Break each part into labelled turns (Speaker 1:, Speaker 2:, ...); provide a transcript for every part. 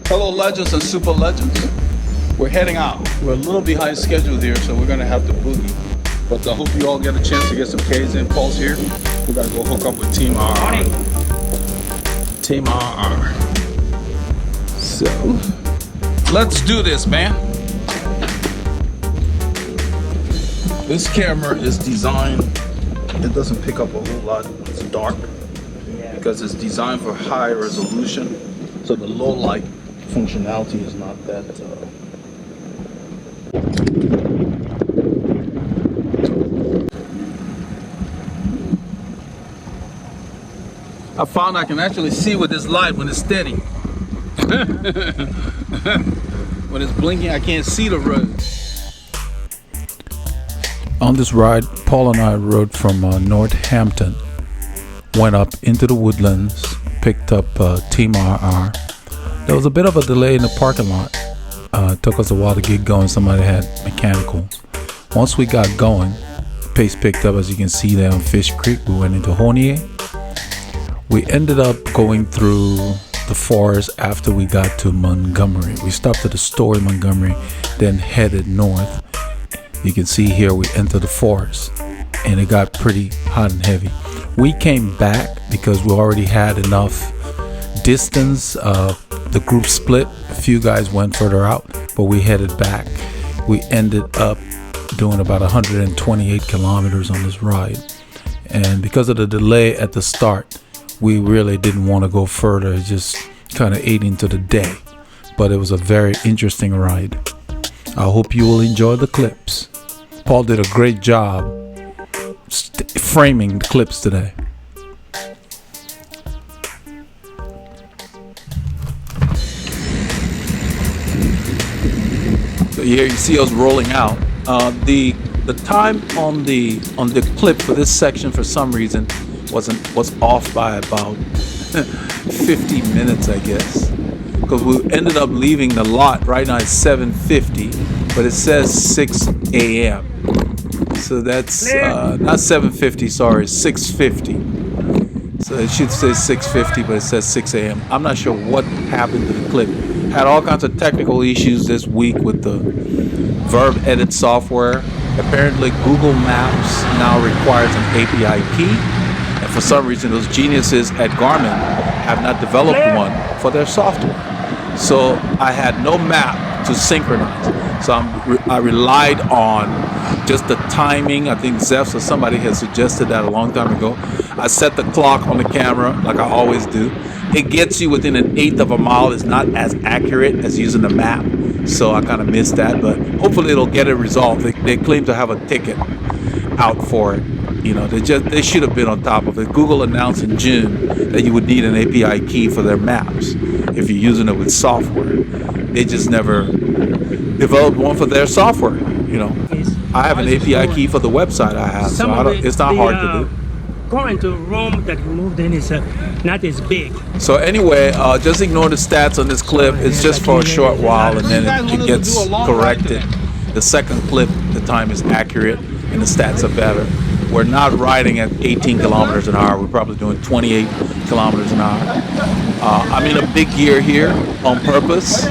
Speaker 1: Hello legends and super legends. We're heading out. We're a little behind schedule here, so we're gonna have to boogie. But I hope you all get a chance to get some K's in. Paul's here. We gotta go hook up with Team RR. Team RR. So, let's do this, man. This camera is designed, it doesn't pick up a whole lot. It's dark because it's designed for high resolution. So the low light functionality is not that I found I can actually see with this light when it's steady. When it's blinking, I can't see the road. On this ride, Paul and I rode from Northampton, went up into the woodlands, picked up Team RR. There was a bit of a delay in the parking lot. It took us a while to get going. Somebody had mechanical. Once we got going, pace picked up, as you can see there on Fish Creek. We went into Hornier. We ended up going through the forest after we got to Montgomery. We stopped at a store in Montgomery, then headed north. You can see here we entered the forest and it got pretty hot and heavy. We came back because we already had enough distance. The group split. A few guys went further out, but we headed back. We ended up doing about 128 kilometers on this ride. And because of the delay at the start, we really didn't want to go further. It just kind of ate into the day. But it was a very interesting ride. I hope you will enjoy the clips. Paul did a great job framing the clips today. So here you see us rolling out. The time on the clip for this section for some reason was off by about 50 minutes, I guess, because we ended up leaving the lot right now at 7:50, but it says 6 a.m. So that's not 7:50, sorry, 6:50. So it should say 6:50, but it says 6 a.m. I'm not sure what happened to the clip. Had all kinds of technical issues this week with the verb edit software. Apparently Google Maps now requires an API key, and for some reason those geniuses at Garmin have not developed one for their software. So I had no map to synchronize. So I relied on just the timing. I think Zeph or somebody had suggested that a long time ago. I set the clock on the camera like I always do. It gets you within 1/8 of a mile. It's not as accurate as using the map. So I kind of missed that, but hopefully it'll get it resolved. They claim to have a ticket out for it. You know, they should have been on top of it. Google announced in June that you would need an API key for their maps if you're using it with software. They just never developed one for their software. You know, I have an API key for the website I have, so it's not hard to do.
Speaker 2: Current room that we moved in is not as big.
Speaker 1: So anyway, just ignore the stats on this clip. It's just for a short while, and then it gets corrected. The second clip, the time is accurate and the stats are better. We're not riding at 18 kilometers an hour. We're probably doing 28 kilometers an hour. I'm in a big gear here on purpose.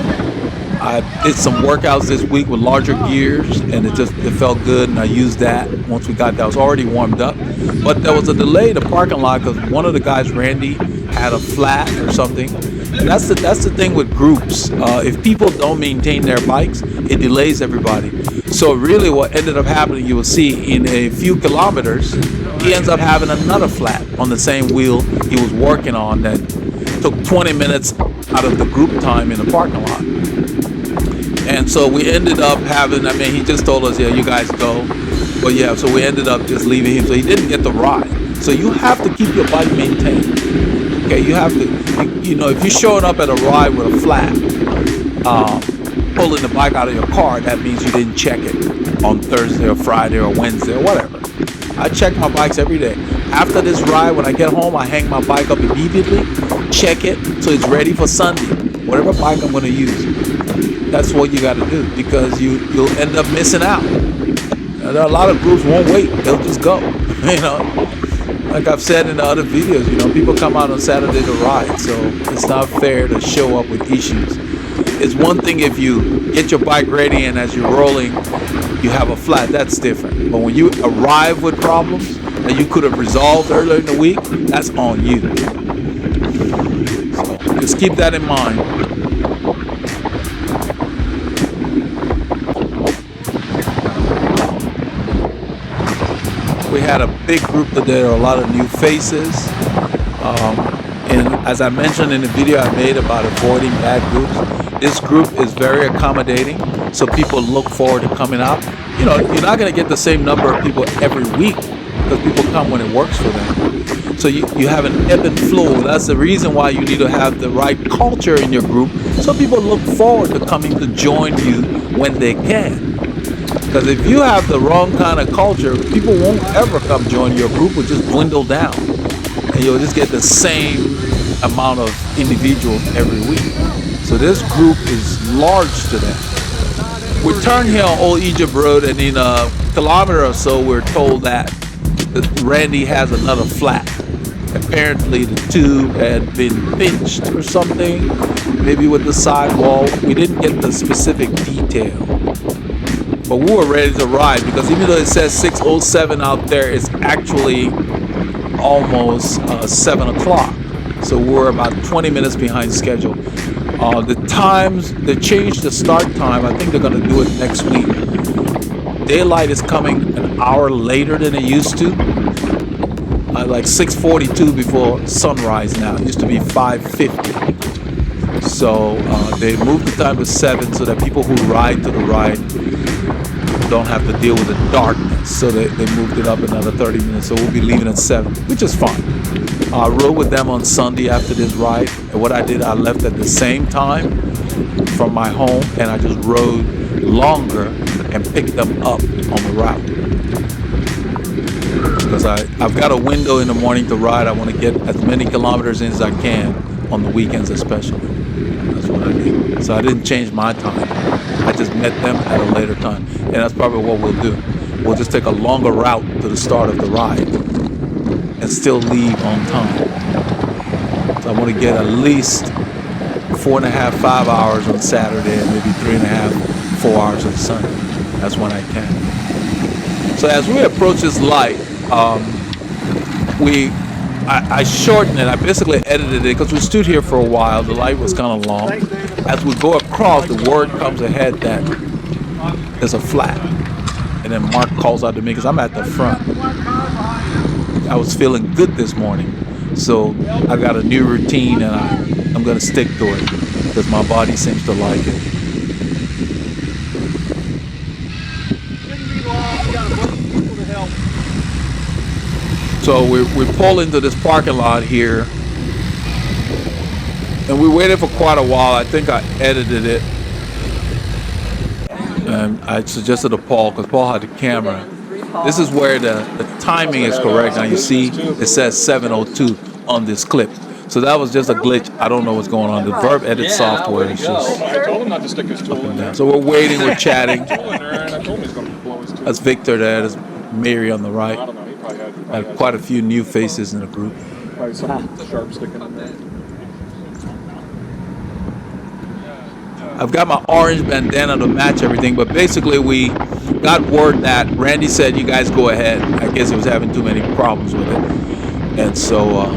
Speaker 1: I did some workouts this week with larger gears, and it felt good, and I used that once we got that. I was already warmed up, but there was a delay in the parking lot because one of the guys, Randy, had a flat or something. And that's the thing with groups. If people don't maintain their bikes, it delays everybody. So really what ended up happening, you will see in a few kilometers, he ends up having another flat on the same wheel he was working on that took 20 minutes out of the group time in the parking lot. And so we ended up having, he just told us, yeah, you guys go. But yeah, so we ended up just leaving him. So he didn't get the ride. So you have to keep your bike maintained. Okay, you have to, if you're showing up at a ride with a flat, pulling the bike out of your car, that means you didn't check it on Thursday or Friday or Wednesday or whatever. I check my bikes every day. After this ride, when I get home, I hang my bike up immediately, check it so it's ready for Sunday. Whatever bike I'm going to use. That's what you got to do, because you'll end up missing out. There are a lot of groups won't wait; they'll just go. Like I've said in the other videos, people come out on Saturday to ride, so it's not fair to show up with issues. It's one thing if you get your bike ready and as you're rolling, you have a flat. That's different. But when you arrive with problems that you could have resolved earlier in the week, that's on you. So just keep that in mind. We had a big group today. There are a lot of new faces. And as I mentioned in the video I made about avoiding bad groups, this group is very accommodating. So people look forward to coming out. You know, you're not going to get the same number of people every week because people come when it works for them. So you have an ebb and flow. That's the reason why you need to have the right culture in your group. So people look forward to coming to join you when they can. Because if you have the wrong kind of culture, people won't ever come join your group. Will just dwindle down. And you'll just get the same amount of individuals every week. So this group is large today. We turned here on Old Egypt Road, and in a kilometer or so, we're told that Randy has another flat. Apparently the tube had been pinched or something, maybe with the sidewall. We didn't get the specific detail. But we were ready to ride because even though it says 6:07 out there, it's actually almost 7 o'clock. So we're about 20 minutes behind schedule. The times, they changed the start time. I think they're going to do it next week. Daylight is coming an hour later than it used to. Like 6:42 before sunrise now. It used to be 5:50. So they moved the time to 7 so that people who ride to the ride don't have to deal with the darkness. So they moved it up another 30 minutes. So we'll be leaving at 7, which is fine. I rode with them on Sunday after this ride. And what I did, I left at the same time from my home and I just rode longer and picked them up on the route. Because I've got a window in the morning to ride. I want to get as many kilometers in as I can on the weekends especially. That's what I did. So I didn't change my time. I just met them at a later time. And that's probably what we'll do. We'll just take a longer route to the start of the ride and still leave on time. So I want to get at least 4.5, 5 hours on Saturday and maybe 3.5, 4 hours on Sunday. That's when I can. So as we approach this light, I shortened it. I basically edited it because we stood here for a while. The light was kind of long. As we go across, the word comes ahead that there's a flat. And then Mark calls out to me because I'm at the front. I was feeling good this morning. So I got a new routine and I'm going to stick to it because my body seems to like it. So we pull into this parking lot here, and we waited for quite a while. I think I edited it, and I suggested to Paul, because Paul had the camera. This is where the timing is correct. Now you see it says 7:02 on this clip. So that was just a glitch. I don't know what's going on. The verb edit software is just up and down. So we're waiting, we're chatting. That's Victor there, that's Mary on the right. I have quite a few new faces in the group. I've got my orange bandana to match everything, but basically we got word that Randy said, you guys go ahead. I guess he was having too many problems with it. And so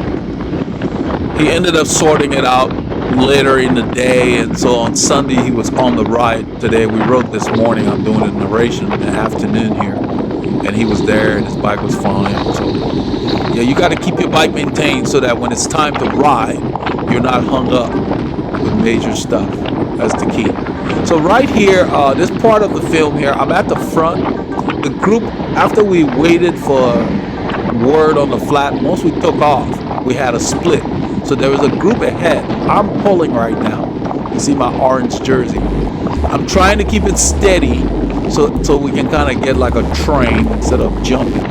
Speaker 1: he ended up sorting it out later in the day. And so on Sunday, he was on the ride. Today, we rode this morning. I'm doing a narration in the afternoon here. And he was there and his bike was fine. So yeah, you got to keep your bike maintained so that when it's time to ride, you're not hung up with major stuff. That's the key. So right here, this part of the film here, I'm at the front. The group, after we waited for word on the flat, once we took off, we had a split. So there was a group ahead. I'm pulling right now. You see my orange jersey. I'm trying to keep it steady so we can kind of get like a train instead of jumping.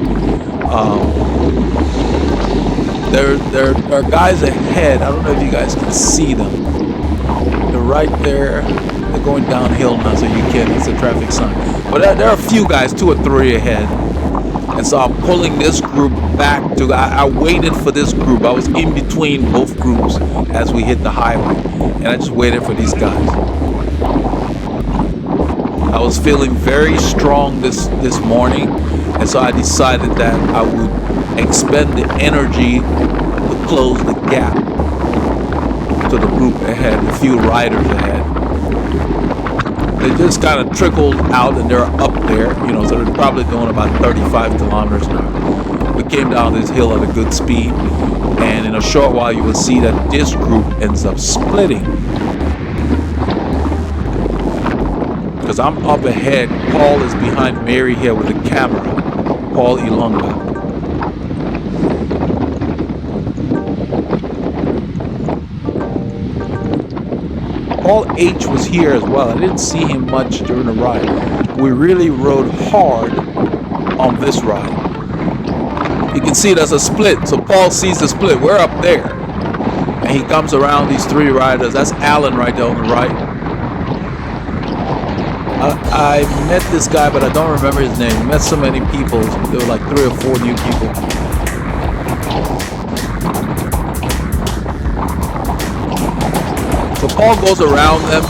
Speaker 1: There are guys ahead. I don't know if you guys can see them. They're right there. They're going downhill now, so you can. It's a traffic sign. But there are a few guys, 2 or 3 ahead. And so I'm pulling this group back to, I waited for this group. I was in between both groups as we hit the highway. And I just waited for these guys. I was feeling very strong this morning, and so I decided that I would expend the energy to close the gap to the group ahead, the few riders ahead. They just kind of trickled out, and they're up there, so they're probably doing about 35 kilometers an hour. We came down this hill at a good speed, and in a short while you will see that this group ends up splitting. Because I'm up ahead, Paul is behind Mary here with the camera, Paul Ilonga. Paul H was here as well. I didn't see him much during the ride. We really rode hard on this ride. You can see there's a split, so Paul sees the split. We're up there, and he comes around these three riders. That's Alan right there on the right. I met this guy, but I don't remember his name. I met so many people. There were like 3 or 4 new people. So Paul goes around them.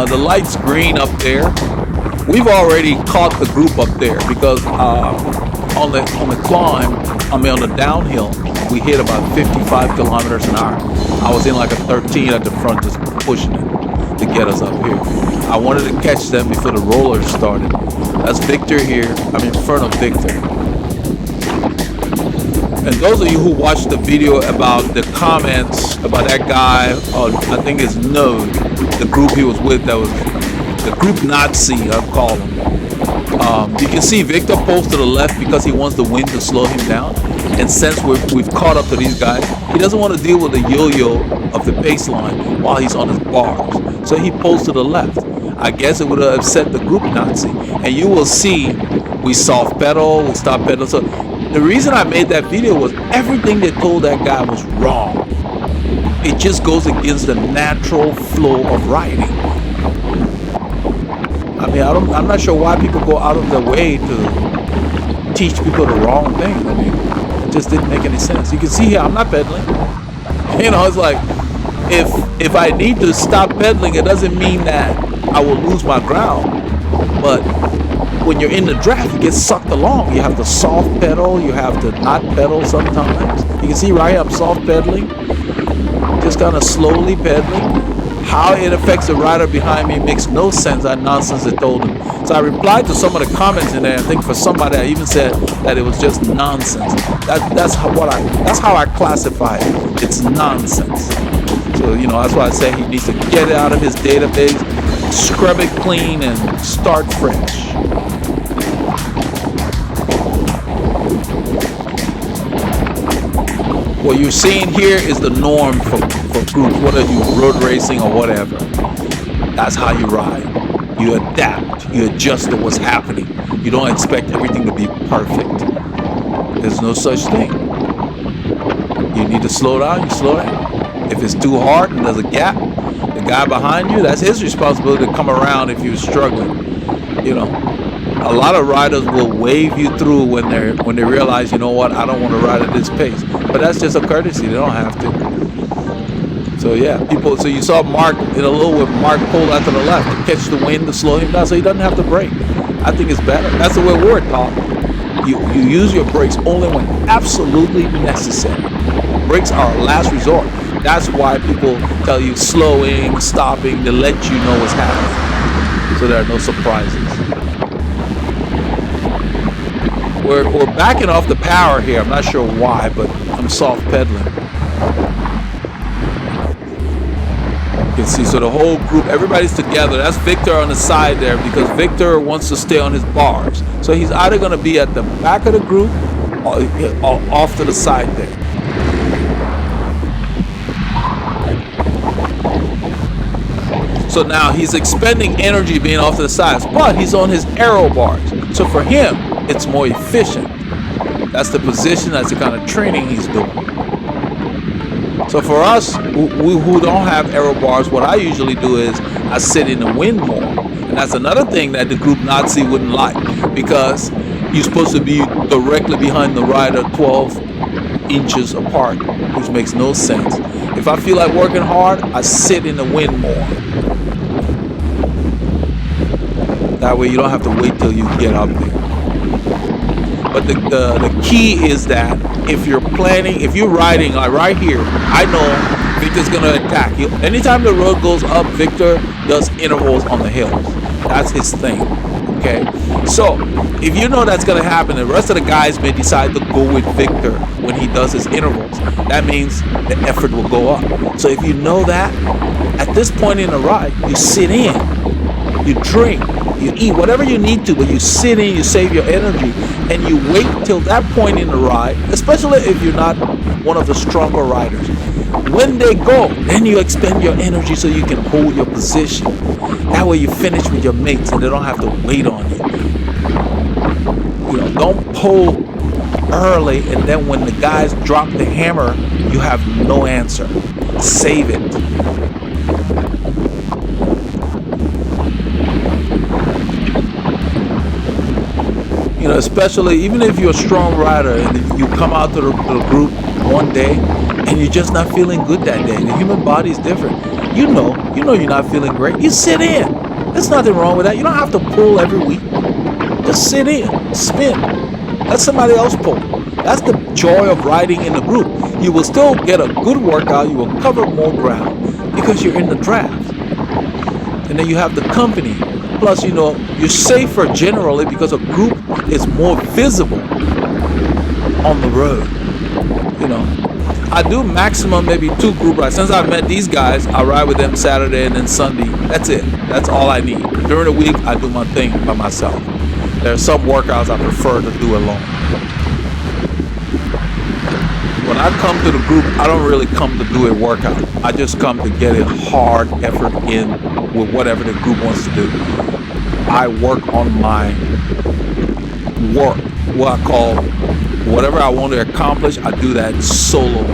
Speaker 1: The light's green up there. We've already caught the group up there because on the climb, on the downhill, we hit about 55 kilometers an hour. I was in like a 13 at the front, just pushing it to get us up here. I wanted to catch them before the rollers started. That's Victor here. I'm in front of Victor. And those of you who watched the video about the comments about that guy, I think it's Node, the group he was with, that was the group Nazi, I'll call him. You can see Victor pulls to the left because he wants the wind to slow him down. And since we've caught up to these guys, he doesn't want to deal with the yo-yo of the pace line while he's on his bars. So he pulls to the left. I guess it would have upset the group Nazi. And you will see we soft pedal, we stop pedal. So the reason I made that video was everything they told that guy was wrong. It just goes against the natural flow of riding. I mean, I'm not sure why people go out of their way to teach people the wrong thing. I mean, it just didn't make any sense. You can see here, I'm not pedaling. It's like, if I need to stop pedaling, it doesn't mean that I will lose my ground. But when you're in the draft, you get sucked along. You have to soft pedal, you have to not pedal sometimes. You can see right here, I'm soft pedaling, just kind of slowly pedaling. How it affects the rider behind me makes no sense. That nonsense they told him. So I replied to some of the comments in there. I think for somebody I even said that it was just nonsense. That's how I classify it. It's nonsense. So that's why I say he needs to get it out of his database, scrub it clean, and start fresh. What you're seeing here is the norm for groups, whether you road racing or whatever. That's how you ride. You adapt. You adjust to what's happening. You don't expect everything to be perfect. There's no such thing. You need to slow down, you slow down. If it's too hard and there's a gap, the guy behind you, that's his responsibility to come around if you're struggling. A lot of riders will wave you through when they realize, I don't want to ride at this pace. But that's just a courtesy. They don't have to. So yeah, so you saw Mark in a little bit, Mark pulled out to the left to catch the wind to slow him down so he doesn't have to brake. I think it's better. That's the way we're taught. You use your brakes only when absolutely necessary. Brakes are a last resort. That's why people tell you slowing, stopping, to let you know what's happening. So there are no surprises. We're backing off the power here. I'm not sure why, but I'm soft pedaling. You can see, so the whole group, everybody's together. That's Victor on the side there because Victor wants to stay on his bars. So he's either going to be at the back of the group or off to the side there. So now he's expending energy being off to the sides, but he's on his aero bars. So for him, it's more efficient. That's the position, that's the kind of training he's doing. So for us who don't have aero bars, what I usually do is I sit in the wind more. And that's another thing that the group Nazi wouldn't like, because you're supposed to be directly behind the rider 12 inches apart, which makes no sense. If I feel like working hard, I sit in the wind more. That way you don't have to wait till you get up there. But the key is that if you're planning, if you're riding like right here, I know Victor's gonna attack you. Anytime the road goes up, Victor does intervals on the hills. That's his thing. Okay, so if you know that's gonna happen, the rest of the guys may decide to go with Victor when he does his intervals. That means the effort will go up. So if you know that, at this point in the ride, you sit in, you drink, you eat whatever you need to, but you sit in, you save your energy, and you wait till that point in the ride, especially if you're not one of the stronger riders. When they go, then you expend your energy so you can hold your position. That way you finish with your mates and they don't have to wait on you. You know, don't pull early and then when the guys drop the hammer, you have no answer. Save it. You know, especially even if you're a strong rider and you come out to the group one day and you're just not feeling good that day. The human body is different. You know you're not feeling great. You sit in. There's nothing wrong with that. You don't have to pull every week. Just sit in, spin. Let somebody else pull. That's the joy of riding in a group. You will still get a good workout. You will cover more ground because you're in the draft. And then you have the company. Plus, you know, you're safer generally because a group is more visible on the road. You know, I do maximum maybe 2 group rides. Since I've met these guys, I ride with them Saturday and then Sunday. That's it. That's all I need. During the week, I do my thing by myself. There are some workouts I prefer to do alone. When I come to the group, I don't really come to do a workout. I just come to get a hard effort in with whatever the group wants to do. I work on my work, what I call whatever I want to accomplish, I do that solo.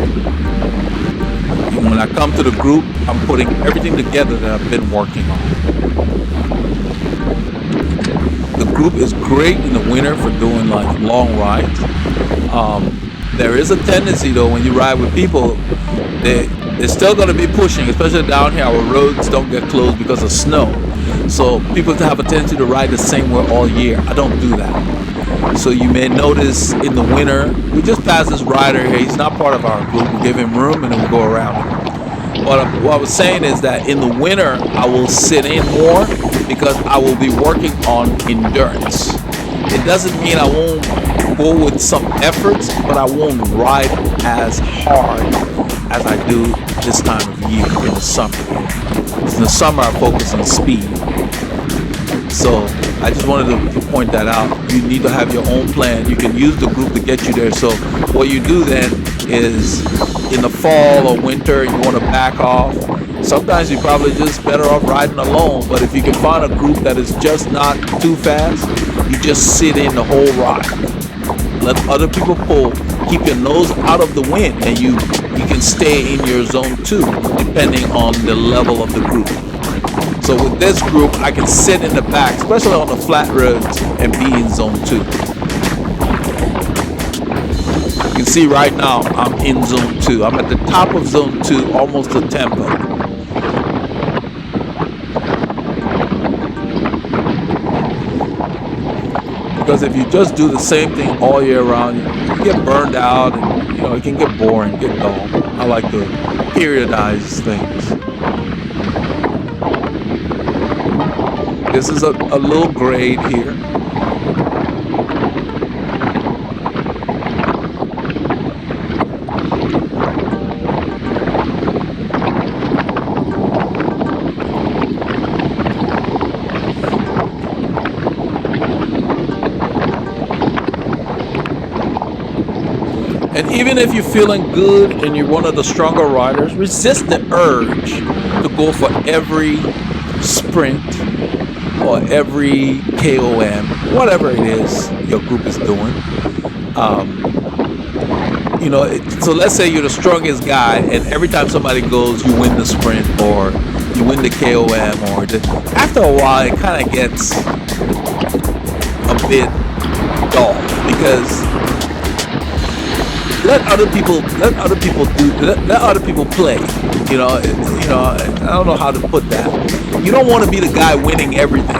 Speaker 1: And when I come to the group, I'm putting everything together that I've been working on. The group is great in the winter for doing like long rides. There is a tendency though, when you ride with people, they're still going to be pushing, especially down here. Our roads don't get closed because of snow. So people have a tendency to ride the same way all year. I don't do that. So you may notice in the winter, we just passed this rider here. He's not part of our group. We give him room and then we go around him. What I was saying is that in the winter, I will sit in more because I will be working on endurance. It doesn't mean I won't go with some efforts, but I won't ride as hard as I do this time of year in the summer. In the summer, I focus on speed. So I just wanted to point that out. You need to have your own plan. You can use the group to get you there. So what you do then is in the fall or winter, you want to back off. Sometimes you're probably just better off riding alone. But if you can find a group that is just not too fast, you just sit in the whole ride. Let other people pull. Keep your nose out of the wind, and you can stay in your zone 2, depending on the level of the group. So with this group, I can sit in the back, especially on the flat roads, and be in zone 2. You can see right now, I'm in zone 2. I'm at the top of zone 2, almost to tempo. Because if you just do the same thing all year round, you get burned out and it can get boring, get dull. I like to periodize things. This is a little grade here. And even if you're feeling good and you're one of the stronger riders, resist the urge to go for every sprint or every KOM, whatever it is your group is doing. So let's say you're the strongest guy and every time somebody goes, you win the sprint or you win the KOM after a while, it kind of gets a bit dull because let other people play. I don't know how to put that. You don't want to be the guy winning everything.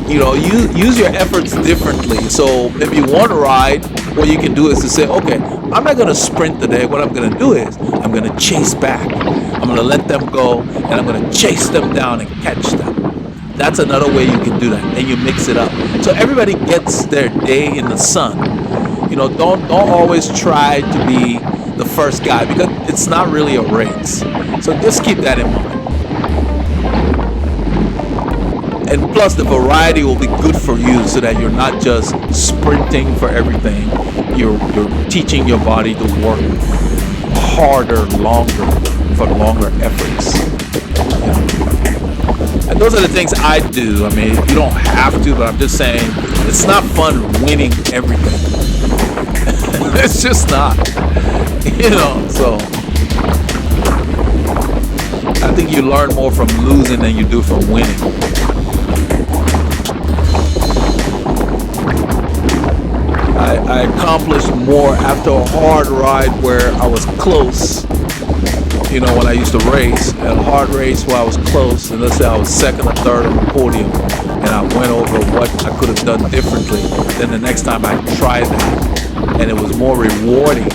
Speaker 1: You know, use your efforts differently. So if you want to ride, what you can do is to say, okay, I'm not going to sprint today. What I'm going to do is I'm going to chase back. I'm going to let them go, and I'm going to chase them down and catch them. That's another way you can do that, and you mix it up. So everybody gets their day in the sun. You know, don't always try to be the first guy, because it's not really a race. So just keep that in mind. And plus, the variety will be good for you, so that you're not just sprinting for everything. You're teaching your body to work harder, longer, for longer efforts. You know? And those are the things I do. I mean, you don't have to, but I'm just saying, it's not fun winning everything. It's just not. You know, so I think you learn more from losing than you do from winning. I accomplished more after a hard ride where I was close. You know, when I used to race, at a hard race where I was close, and let's say I was second or third on the podium, and I went over what I could have done differently, then the next time I tried that, and it was more rewarding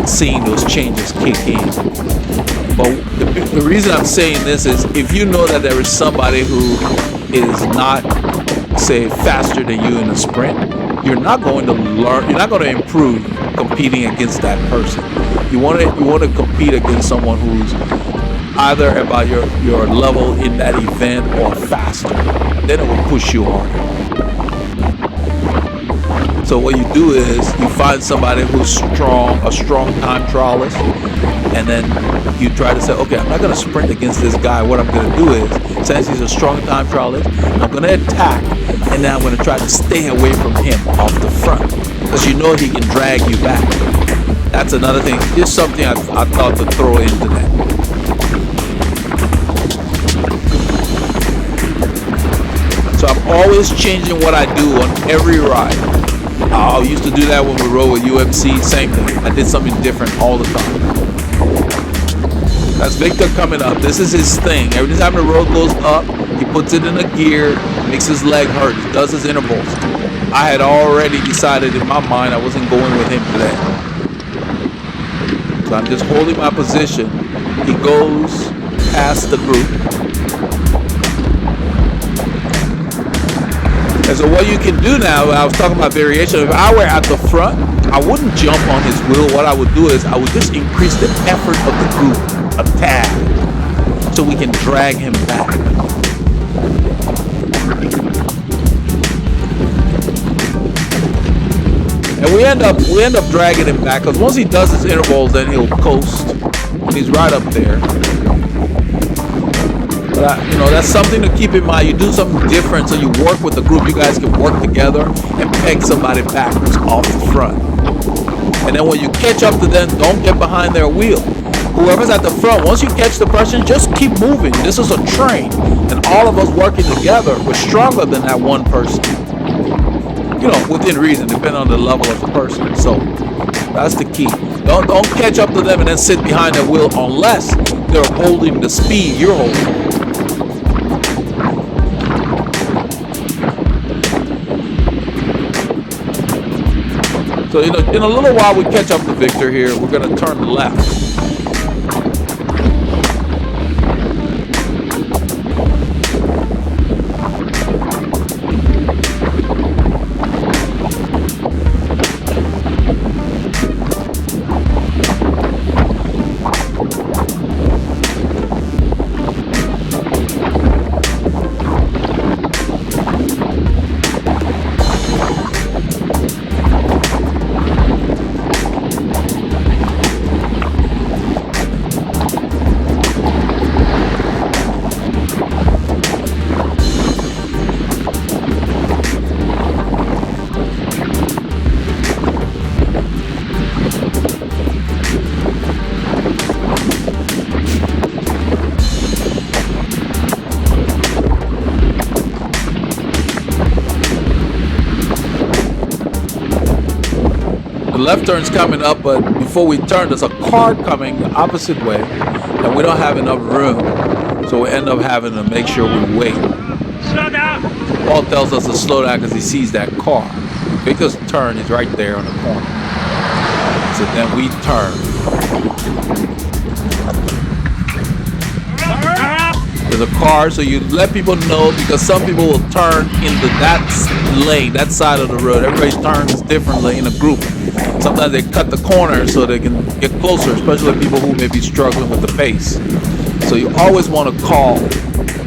Speaker 1: seeing those changes kick in. But the reason I'm saying this is, if you know that there is somebody who is not, say, faster than you in a sprint, you're not going to learn, you're not going to improve competing against that person. You want to compete against someone who's either about your level in that event or faster. Then it will push you harder. So what you do is you find somebody who's strong, a strong time trialist, and then you try to say, okay, I'm not going to sprint against this guy. What I'm going to do is, since he's a strong time trialist, I'm going to attack, and then I'm going to try to stay away from him off the front, because you know he can drag you back. That's another thing. Just something I thought to throw into that. So I'm always changing what I do on every ride. I used to do that when we rode with UMC, same thing. I did something different all the time. That's Victor coming up. This is his thing. Every time the road goes up, he puts it in a gear, makes his leg hurt, he does his intervals. I had already decided in my mind I wasn't going with him today. So I'm just holding my position. He goes past the group. And so what you can do now, I was talking about variation. If I were at the front, I wouldn't jump on his wheel. What I would do is I would just increase the effort of the group a tad, so we can drag him back. And we end up dragging him back, because once he does his intervals, then he'll coast. He's right up there. But you know, that's something to keep in mind. You do something different, so you work with the group. You guys can work together and peg somebody backwards off the front. And then when you catch up to them, don't get behind their wheel. Whoever's at the front, once you catch the person, just keep moving. This is a train, and all of us working together, we're stronger than that one person. You know, within reason, depending on the level of the person. So that's the key. Don't catch up to them and then sit behind their wheel unless they're holding the speed you're holding. So in a little while we catch up to Victor here. We're going to turn left. The left turn's coming up, but before we turn, there's a car coming the opposite way, and we don't have enough room, so we end up having to make sure we wait.
Speaker 2: Slow down.
Speaker 1: Paul tells us to slow down because he sees that car. Victor's turn is right there on the corner. So then we turn. There's a car, so you let people know, because some people will turn into that lane, that side of the road. Everybody turns differently in a group. Sometimes they cut the corner so they can get closer, especially people who may be struggling with the pace. So you always want to call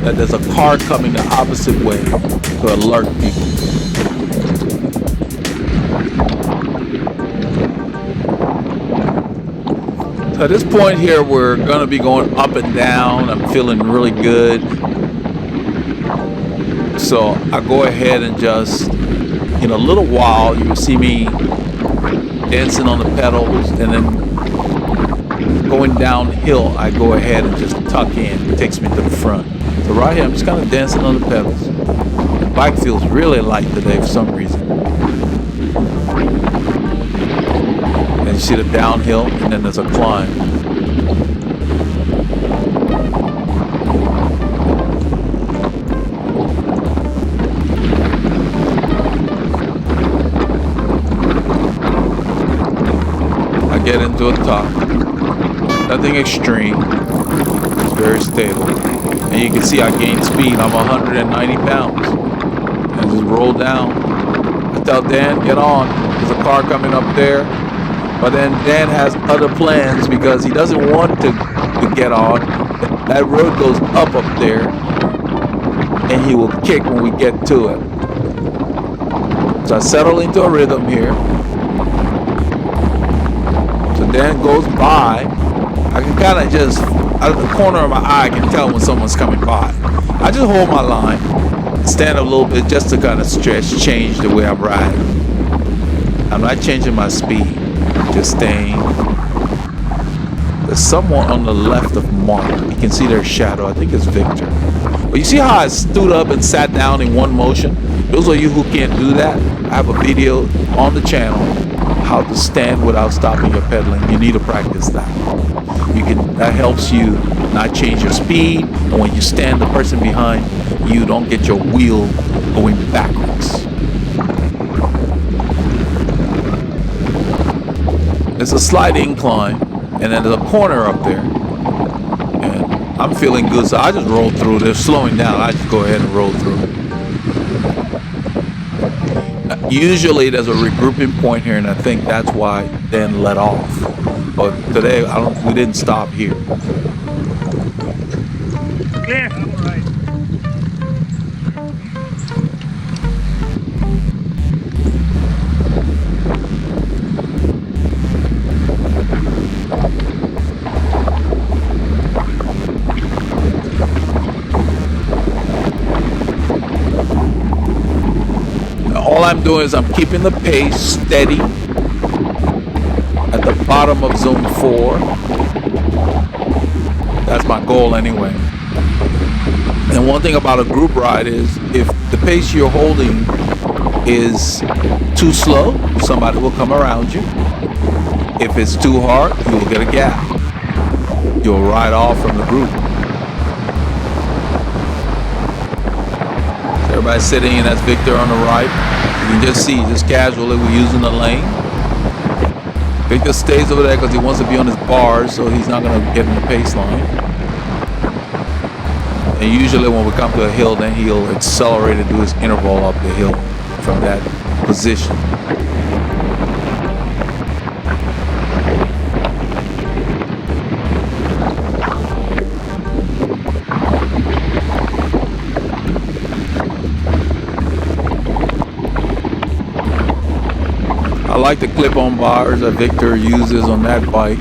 Speaker 1: that there's a car coming the opposite way to alert people. At this point here, we're going to be going up and down. I'm feeling really good. So I go ahead and just, in a little while, you will see me dancing on the pedals, and then going downhill, I go ahead and just tuck in. It takes me to the front. So right here, I'm just kind of dancing on the pedals. The bike feels really light today for some reason. And you see the downhill, and then there's a climb. I get into a top. Nothing extreme. It's very stable. And you can see I gain speed. I'm 190 pounds. I just roll down. I tell Dan, get on. There's a car coming up there. But then Dan has other plans because he doesn't want to get on. That road goes up there, and he will kick when we get to it. So I settle into a rhythm here. So Dan goes by. I can kind of just, out of the corner of my eye, I can tell when someone's coming by. I just hold my line, stand up a little bit just to kind of stretch, change the way I'm riding. I'm not changing my speed. Just staying. There's someone on the left of Mark. You can see their shadow. I think it's Victor. But you see how I stood up and sat down in one motion? Those of you who can't do that, I have a video on the channel how to stand without stopping your pedaling. You need to practice that. That helps you not change your speed, and when you stand, the person behind you don't get your wheel going backwards. It's a slight incline, and then there's a corner up there. And I'm feeling good, so I just roll through. They're slowing down. I just go ahead and roll through. Usually there's a regrouping point here, and I think that's why Dan let off. But today, we didn't stop here.
Speaker 2: Clear. All right.
Speaker 1: All I'm doing is I'm keeping the pace steady at the bottom of zone 4. That's my goal anyway. And one thing about a group ride is if the pace you're holding is too slow, somebody will come around you. If it's too hard, you will get a gap. You'll ride off from the group. Everybody's sitting, and that's Victor on the right. You can just see, just casually, we're using the lane. Victor stays over there because he wants to be on his bars, so he's not going to get in the pace line. And usually when we come to a hill, then he'll accelerate and do his interval up the hill from that position. I like the clip-on bars that Victor uses on that bike.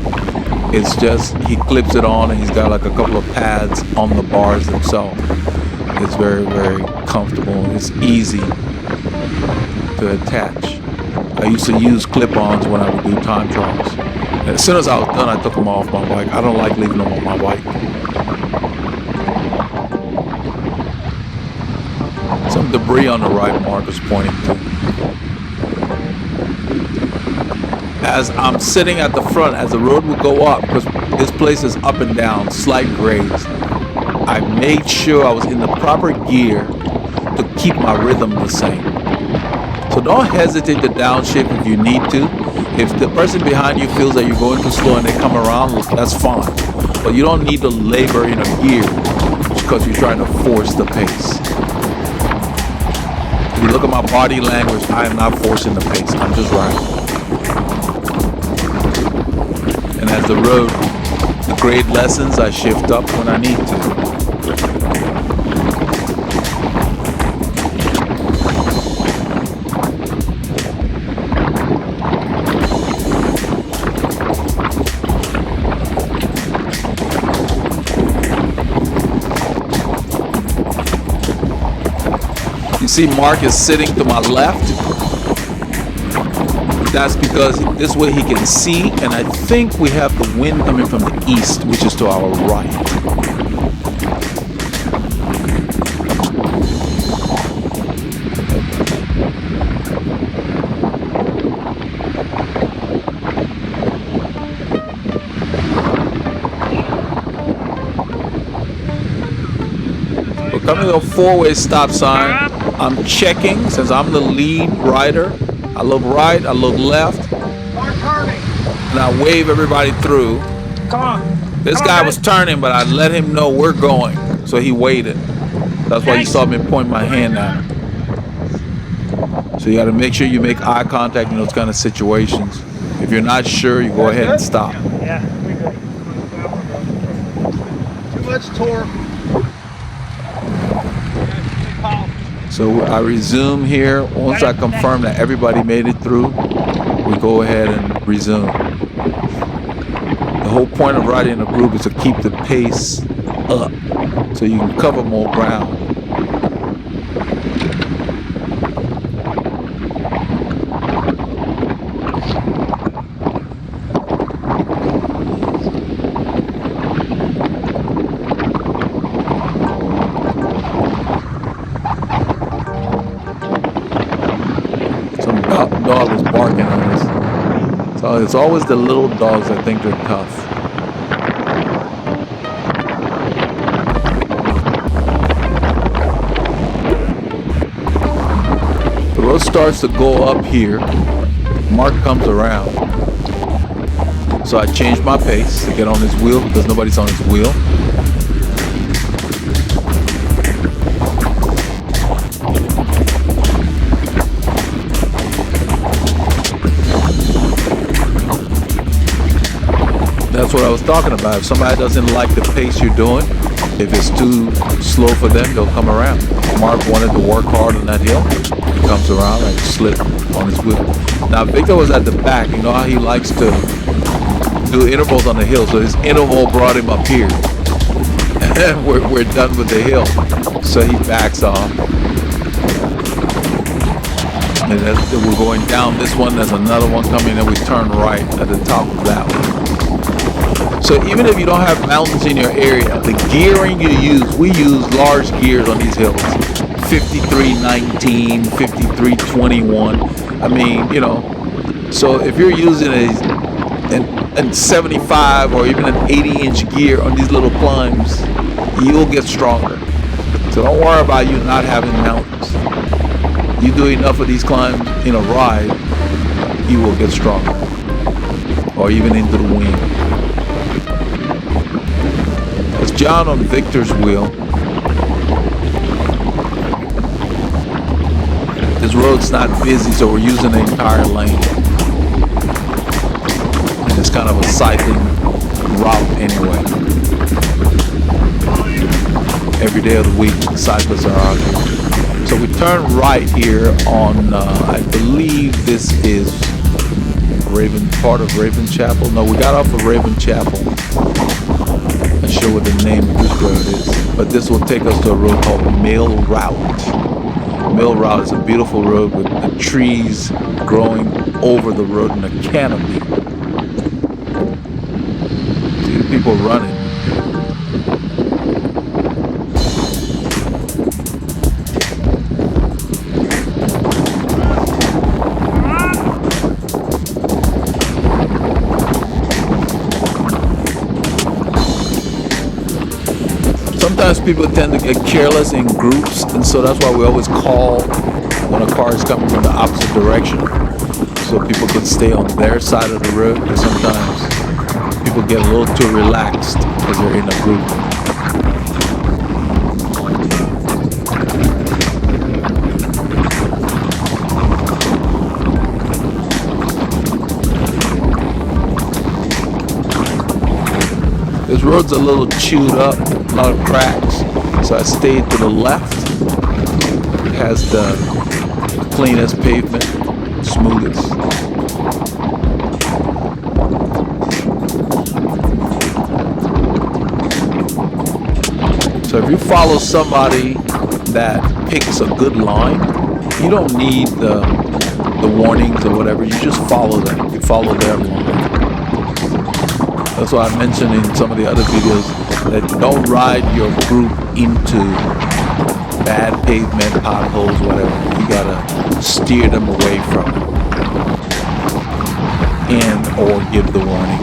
Speaker 1: It's just, he clips it on and he's got like a couple of pads on the bars themselves. It's very, very comfortable. It's easy to attach. I used to use clip-ons when I would do time trials. And as soon as I was done, I took them off my bike. I don't like leaving them on my bike. Some debris on the right, Mark is pointing to. As I'm sitting at the front, as the road would go up, because this place is up and down, slight grades, I made sure I was in the proper gear to keep my rhythm the same. So don't hesitate to downshift if you need to. If the person behind you feels that you're going too slow and they come around, that's fine. But you don't need to labor in a gear because you're trying to force the pace. If you look at my body language, I am not forcing the pace. I'm just riding. And as the grade lessens, I shift up when I need to. You see Mark is sitting to my left. That's because this way he can see, and I think we have the wind coming from the east, which is to our right. We're coming to a four-way stop sign. I'm checking since I'm the lead rider. I look right, I look left, and I wave everybody through.
Speaker 2: Come on.
Speaker 1: This guy was turning, but I let him know we're going, so he waited. That's why you saw me point my hand at him. So you got to make sure you make eye contact in those kind of situations. If you're not sure, you go ahead and stop.
Speaker 2: Yeah, we're good.
Speaker 3: Too much torque.
Speaker 1: So I resume here. Once I confirm that everybody made it through, we go ahead and resume. The whole point of riding in a group is to keep the pace up so you can cover more ground. Dog was barking on us. So it's always the little dogs that think they're tough. The road starts to go up here. Mark comes around. So I changed my pace to get on his wheel because nobody's on his wheel. That's what I was talking about. If somebody doesn't like the pace you're doing, if it's too slow for them, they'll come around. Mark wanted to work hard on that hill. He comes around and slip on his wheel. Now Victor was at the back. You know how he likes to do intervals on the hill. So his interval brought him up here. And we're done with the hill. So he backs off. And we're going down this one. There's another one coming and we turn right at the top of that one. So even if you don't have mountains in your area, the gearing you use, we use large gears on these hills. 5319, 5321. I mean, you know, so if you're using a 75 or even an 80-inch gear on these little climbs, you'll get stronger. So don't worry about you not having mountains. You do enough of these climbs in a ride, you will get stronger. Or even into the wind. It's John on Victor's wheel. This road's not busy, so we're using the entire lane. And it's kind of a cycling route anyway. Every day of the week, cyclists are out here. So we turn right here on, I believe this is part of Raven Chapel. No, we got off of Raven Chapel. Not sure what the name of this road is, but this will take us to a road called Mill Route. Mill Route is a beautiful road with the trees growing over the road in a canopy. See people running. Sometimes people tend to get careless in groups, and so that's why we always call when a car is coming from the opposite direction, so people can stay on their side of the road, because sometimes people get a little too relaxed as they're in a group. This road's a little chewed up, a lot of cracks, so I stayed to the left. It has the cleanest pavement, smoothest. So if you follow somebody that picks a good line, you don't need the warnings or whatever, you just follow them. You follow their line. That's why I mentioned in some of the other videos that don't ride your group into bad pavement, potholes, whatever. You gotta steer them away from it and or give the warning.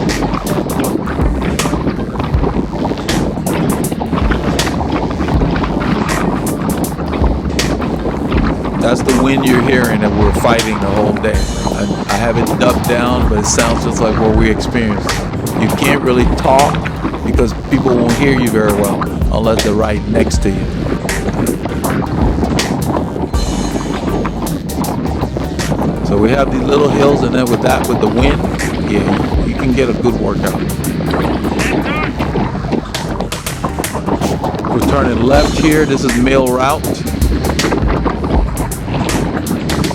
Speaker 1: That's the wind you're hearing that we're fighting the whole day. I have it dubbed down, but it sounds just like what we experienced. You can't really talk because people won't hear you very well unless they're right next to you. So we have these little hills, and then with the wind, yeah, you can get a good workout. We're turning left here. This is Mill Route.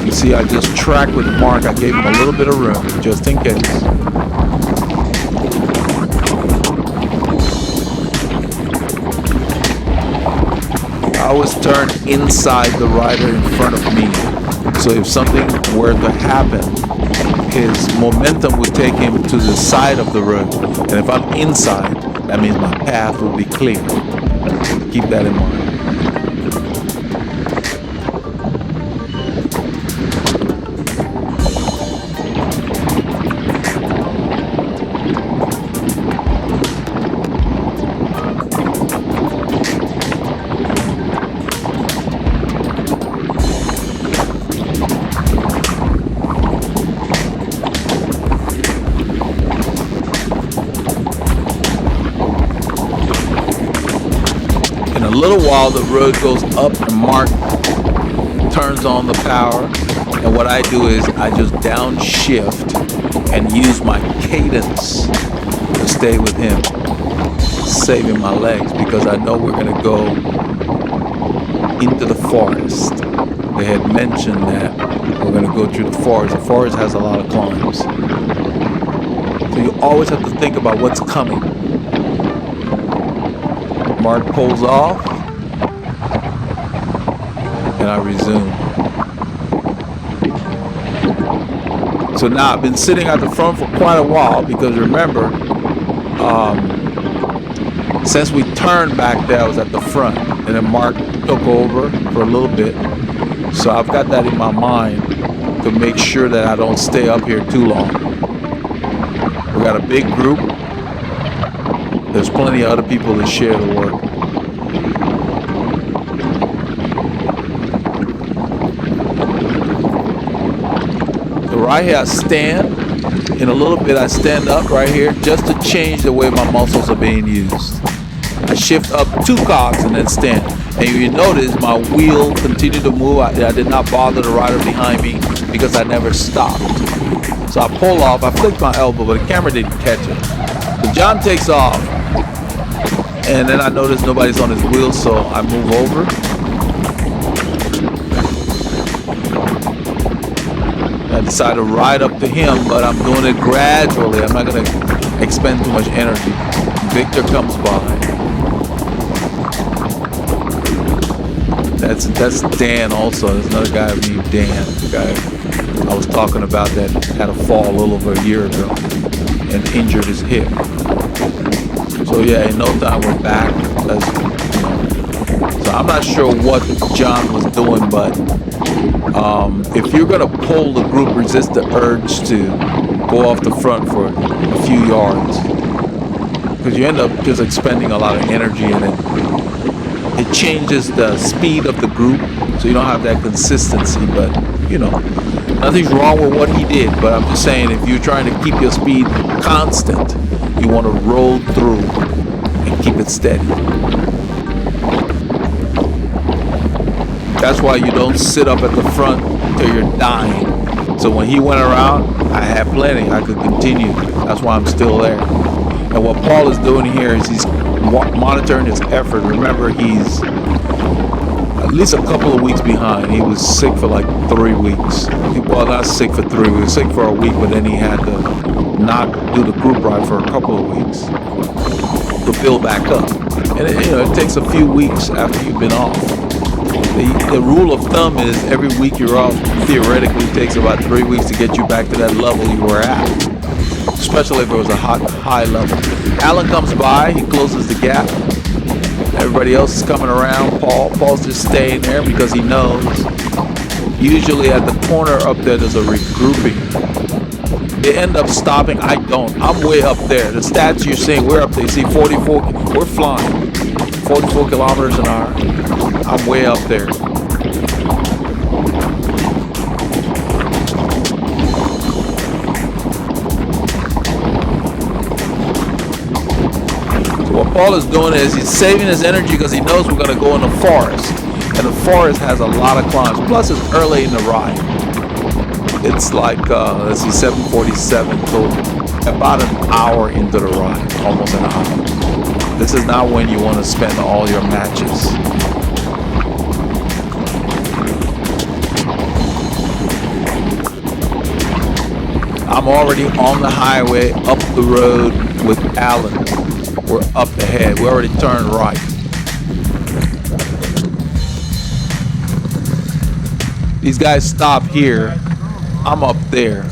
Speaker 1: You see, I just tracked with Mark. I gave him a little bit of room just in case. I always turn inside the rider in front of me. So if something were to happen, his momentum would take him to the side of the road. And if I'm inside, that means my path will be clear. Keep that in mind. In a little while, the road goes up and Mark turns on the power, and what I do is I just downshift and use my cadence to stay with him, saving my legs, because I know we're going to go into the forest. They had mentioned that we're going to go through the forest. The forest has a lot of climbs, so you always have to think about what's coming. Mark pulls off, and I resume. So now I've been sitting at the front for quite a while, because remember, since we turned back there, I was at the front, and then Mark took over for a little bit. So I've got that in my mind to make sure that I don't stay up here too long. We got a big group. There's plenty of other people to share the work. So right here I stand. In a little bit I stand up right here just to change the way my muscles are being used. I shift up 2 cogs and then stand. And you notice my wheel continued to move. I did not bother the rider behind me because I never stopped. So I pull off. I flicked my elbow, but the camera didn't catch it. So John takes off. And then I notice nobody's on his wheel, so I move over. I decide to ride up to him, but I'm doing it gradually. I'm not going to expend too much energy. Victor comes by. That's Dan also. There's another guy named Dan, the guy I was talking about that had a fall a little over a year ago and injured his hip. So yeah, in no time we're back. So I'm not sure what John was doing, but if you're gonna pull the group, resist the urge to go off the front for a few yards. because you end up just expending a lot of energy, and it changes the speed of the group, so you don't have that consistency. But you know, nothing's wrong with what he did, but I'm just saying, if you're trying to keep your speed constant, you want to roll through and keep it steady. That's why you don't sit up at the front till you're dying. So when he went around, I had plenty. I could continue. That's why I'm still there. And what Paul is doing here is he's monitoring his effort. Remember, he's at least a couple of weeks behind. He was sick for like 3 weeks. Well, not sick for 3 weeks, sick for a week, but then he had to not do the group ride for a couple of weeks to build back up. And it takes a few weeks after you've been off. The rule of thumb is every week you're off theoretically takes about 3 weeks to get you back to that level you were at, especially if it was a high level. Alan comes by, he closes the gap. Everybody else is coming around. Paul's just staying there because he knows usually at the corner up there there's a regrouping. They end up stopping. I don't. I'm way up there. The stats you're seeing, we're up there. You see 44, we're flying 44 kilometers an hour. I'm way up there. So what Paul is doing is he's saving his energy because he knows we're going to go in the forest. And the forest has a lot of climbs. Plus it's early in the ride. It's like, let's see, 7:47, so about an hour into the ride, almost an hour. This is not when you want to spend all your matches. I'm already on the highway, up the road with Alan. We're up ahead. We already turned right. These guys stop here. I'm up there.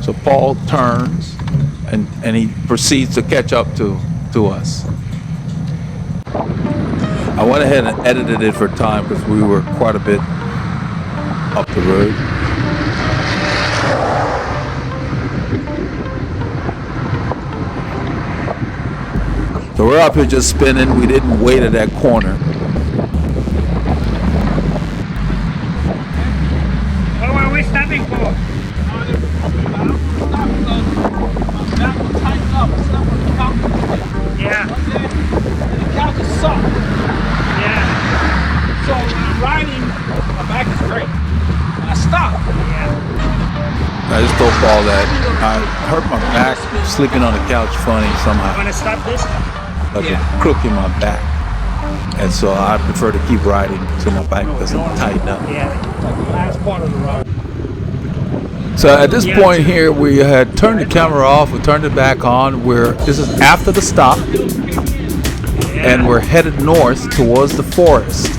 Speaker 1: So Paul turns and he proceeds to catch up to us. I went ahead and edited it for time because we were quite a bit up the road. So we're up here just spinning. We didn't wait at that corner.
Speaker 2: What were we stopping for? Yeah.
Speaker 3: The couches suck.
Speaker 2: Yeah.
Speaker 3: So when I'm riding, my back is great. I stop.
Speaker 2: Yeah.
Speaker 1: I just told Paul that I hurt my back sleeping on the couch funny somehow.
Speaker 2: Want to stop this?
Speaker 1: Like a crook in my back. And so I prefer to keep riding so my back doesn't tighten up.
Speaker 2: Yeah.
Speaker 3: Like the last part of the ride.
Speaker 1: So at this point here, we had turned the camera off, we turned it back on. This is after the stop, and we're headed north towards the forest.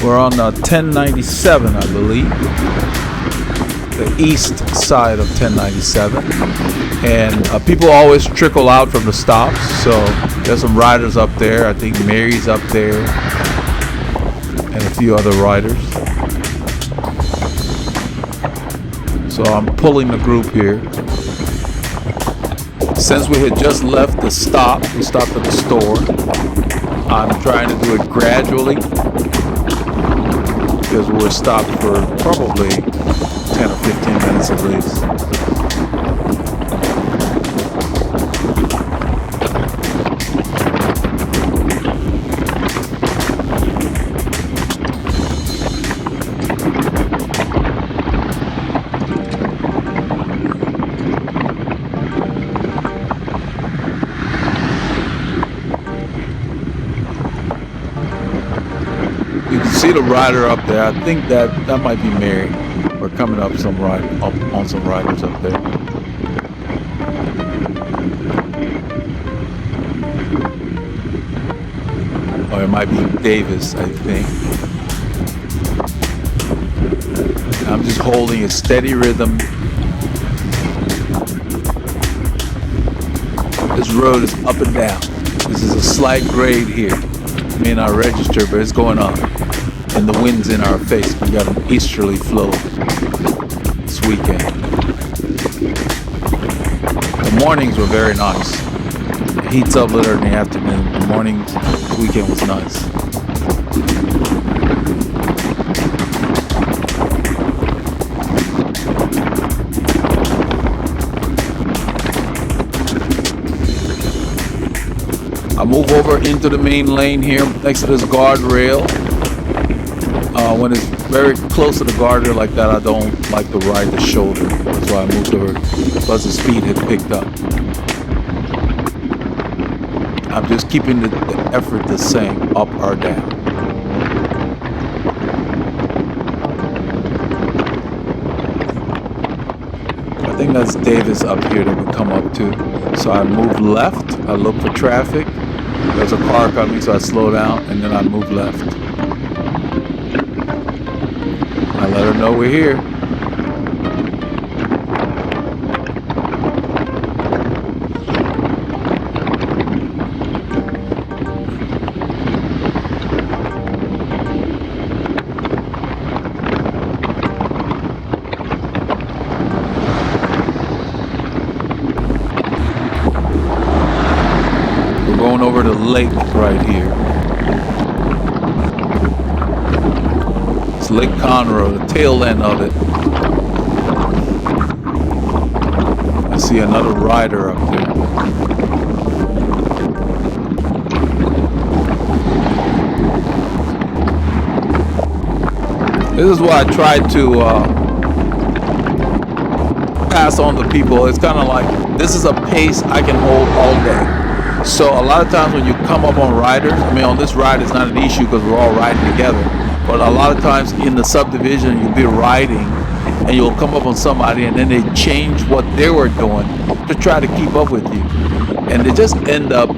Speaker 1: We're on 1097, I believe, the east side of 1097. And people always trickle out from the stops, so there's some riders up there. I think Mary's up there, and a few other riders. So I'm pulling the group here. Since we had just left the stop, we stopped at the store. I'm trying to do it gradually because we're stopped for probably 10 or 15 minutes at least. See the rider up there. I think that might be Mary. We're coming up on some riders up there. Or it might be Davis, I think. I'm just holding a steady rhythm. This road is up and down. This is a slight grade here. It may not register, but it's going up. And the wind's in our face. We got an easterly flow this weekend. The mornings were very nice. It heats up later in the afternoon. The morning weekend was nice. I move over into the main lane here next to this guardrail. When it's very close to the guardrail like that, I don't like to ride the shoulder. That's why I moved over, plus the speed had picked up. I'm just keeping the effort the same, up or down. I think that's Davis up here that we come up to. So I move left, I look for traffic. There's a car coming, so I slow down, and then I move left. I let her know we're here. We're going over the lake right here. Lake Conroe, the tail end of it. I see another rider up there. This is what I try to pass on to people. It's kind of like, this is a pace I can hold all day. So a lot of times when you come up on riders, I mean on this ride it's not an issue because we're all riding together. But a lot of times in the subdivision, you'll be riding and you'll come up on somebody and then they change what they were doing to try to keep up with you. And they just end up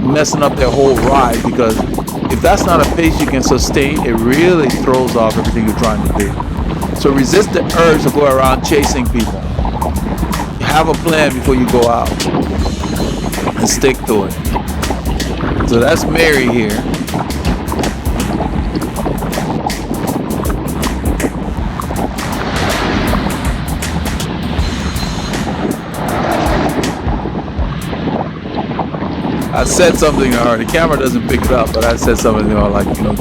Speaker 1: messing up their whole ride because if that's not a pace you can sustain, it really throws off everything you're trying to do. So resist the urge to go around chasing people. Have a plan before you go out and stick to it. So that's Mary here. I said something to her. The camera doesn't pick it up, but I said something to her like, you know,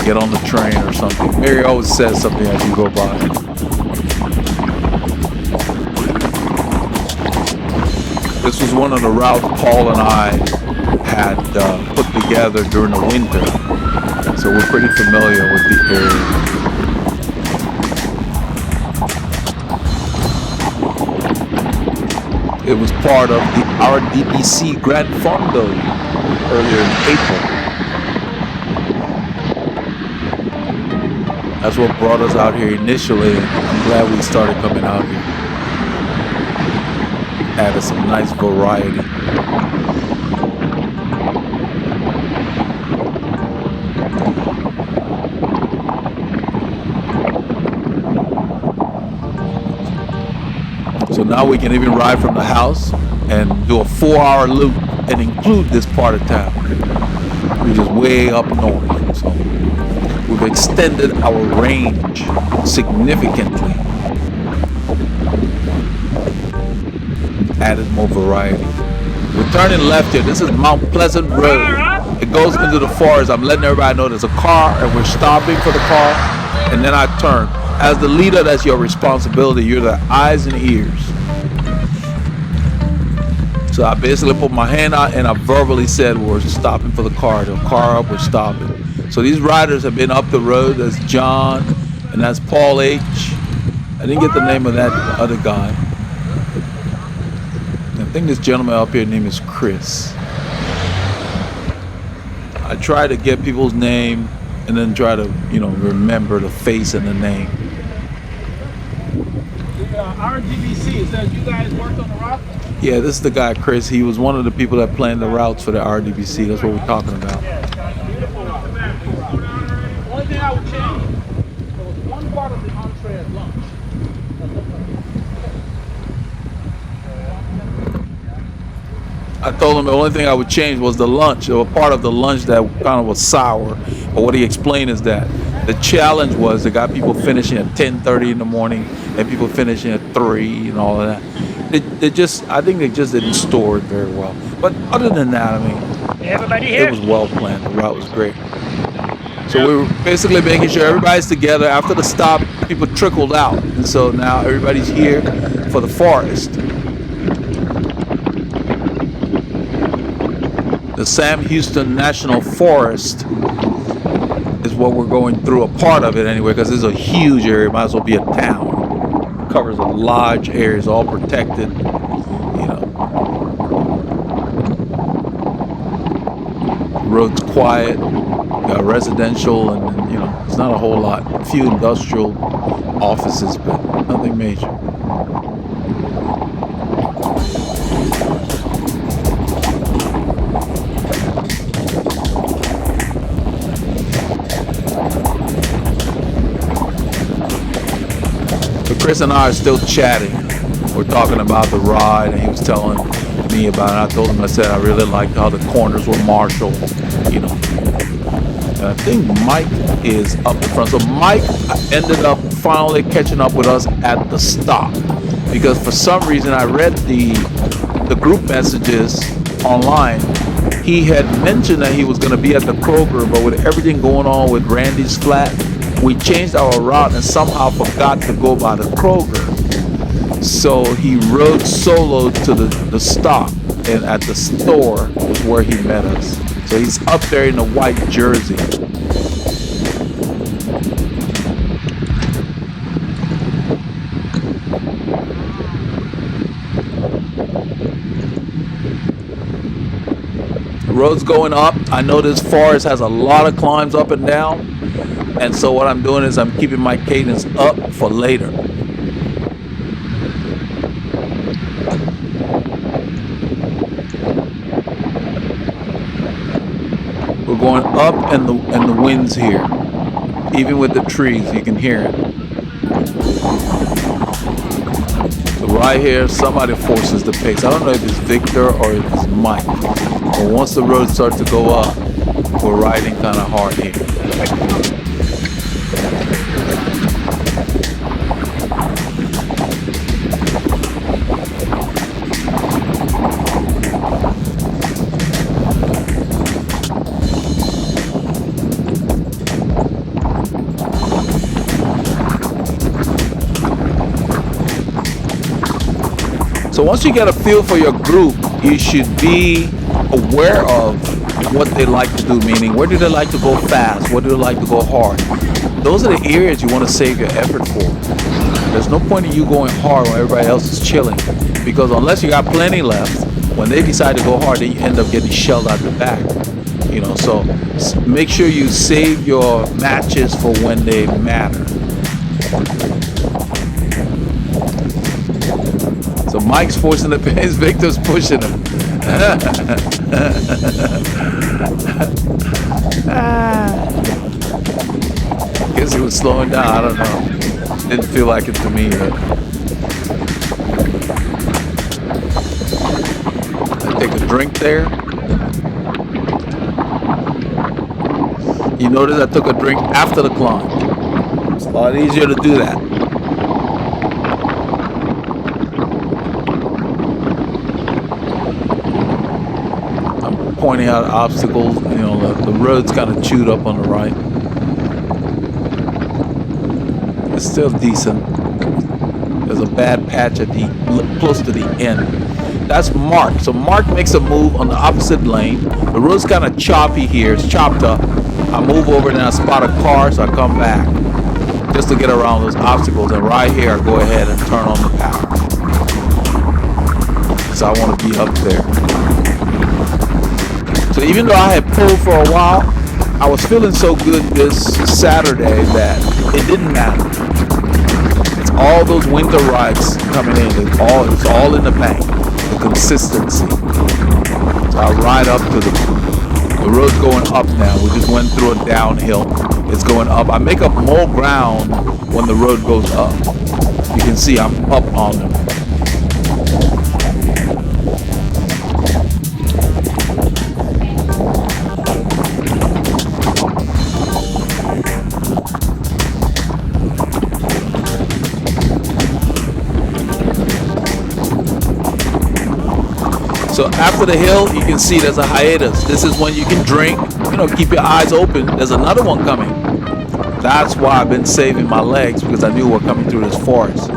Speaker 1: get on the train or something. Mary always says something as you go by. This was one of the routes Paul and I had put together during the winter, so we're pretty familiar with the area. It was part of the RDBC Grand Fondo earlier in April. That's what brought us out here initially. I'm glad we started coming out here. Added some nice variety. So now we can even ride from the house and do a 4-hour loop and include this part of town, which is way up north. So we've extended our range significantly. Added more variety. We're turning left here. This is Mount Pleasant Road. It goes into the forest. I'm letting everybody know there's a car and we're stopping for the car, and then I turn. As the leader, that's your responsibility. You're the eyes and ears. So I basically put my hand out and I verbally said we're stopping for the car. The car up, we're stopping. So these riders have been up the road. That's John and that's Paul H. I didn't get the name of that other guy. I think this gentleman up here, name is Chris. I try to get people's name and then try to, remember the face and the name.
Speaker 3: RGBC, it says you guys worked on the route?
Speaker 1: Yeah, this is the guy, Chris. He was one of the people that planned the routes for the RDBC. That's what we're talking about.
Speaker 3: Beautiful route. Only thing I would change, there was one part of the entree at lunch.
Speaker 1: I told him the only thing I would change was the lunch. There was part of the lunch that kind of was sour. But what he explained is that the challenge was they got people finishing at 10:30 in the morning and people finishing at 3 and all of that. I think they just didn't store it very well. But other than that, I mean,
Speaker 2: Everybody
Speaker 1: it
Speaker 2: here?
Speaker 1: was well planned. The route was great. So we were basically making sure everybody's together. After the stop, people trickled out. And so now everybody's here for the forest. The Sam Houston National Forest is what we're going through, a part of it anyway, because it's a huge area. It might as well be a town. It covers a large area, it's all protected, you know. Road's quiet, got residential, and you know, it's not a whole lot. A few industrial offices, but nothing major. But Chris and I are still chatting. We're talking about the ride, and he was telling me about it. I told him, I said I really liked how the corners were marshaled, you know. And I think Mike is up in front. So Mike ended up finally catching up with us at the stop, because for some reason I read the group messages online. He had mentioned that he was going to be at the Kroger, but with everything going on with Randy's flat, we changed our route and somehow forgot to go by the Kroger. So he rode solo to the stop, and at the store is where he met us. So he's up there in a white jersey. The road's going up. I know this forest has a lot of climbs up and down. And so what I'm doing is I'm keeping my cadence up for later. We're going up, and the wind's here. Even with the trees, you can hear it. So right here, somebody forces the pace. I don't know if it's Victor or if it's Mike. But once the road starts to go up, we're riding kind of hard here. So once you get a feel for your group, you should be aware of what they like to do, meaning where do they like to go fast, what do they like to go hard. Those are the areas you want to save your effort for. There's no point in you going hard when everybody else is chilling, because unless you got plenty left, when they decide to go hard, then you end up getting shelled out the back. You know, so make sure you save your matches for when they matter. So Mike's forcing the pace, Victor's pushing him. Guess he was slowing down, I don't know. Didn't feel like it to me, but I take a drink there. You notice I took a drink after the climb. It's a lot easier to do that. Pointing out obstacles, you know, the road's kind of chewed up on the right. It's still decent. There's a bad patch at close to the end. That's Mark. So Mark makes a move on the opposite lane. The road's kind of choppy here. It's chopped up. I move over and I spot a car, so I come back just to get around those obstacles. And right here, I go ahead and turn on the power. So I want to be up there. So even though I had pulled for a while, I was feeling so good this Saturday that it didn't matter. It's all those winter rides coming in. It's all in the bank. The consistency. So I ride up to the road's going up now. We just went through a downhill. It's going up. I make up more ground when the road goes up. You can see I'm up on them. after the hill, you can see there's a hiatus. This is when you can drink, keep your eyes open. There's another one coming. That's why I've been saving my legs, because I knew we're coming through this forest.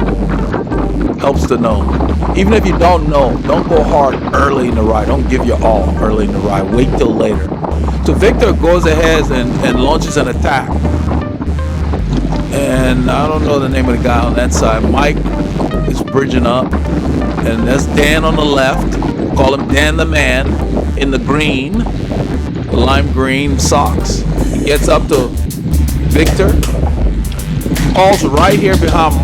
Speaker 1: Helps to know. Even if you don't know, don't go hard early in the ride. Don't give your all early in the ride. Wait till later. So Victor goes ahead and launches an attack. And I don't know the name of the guy on that side. Mike is bridging up. And that's Dan on the left. We'll call him Dan the man in the green, the lime green socks. He gets up to Victor. Paul's right here behind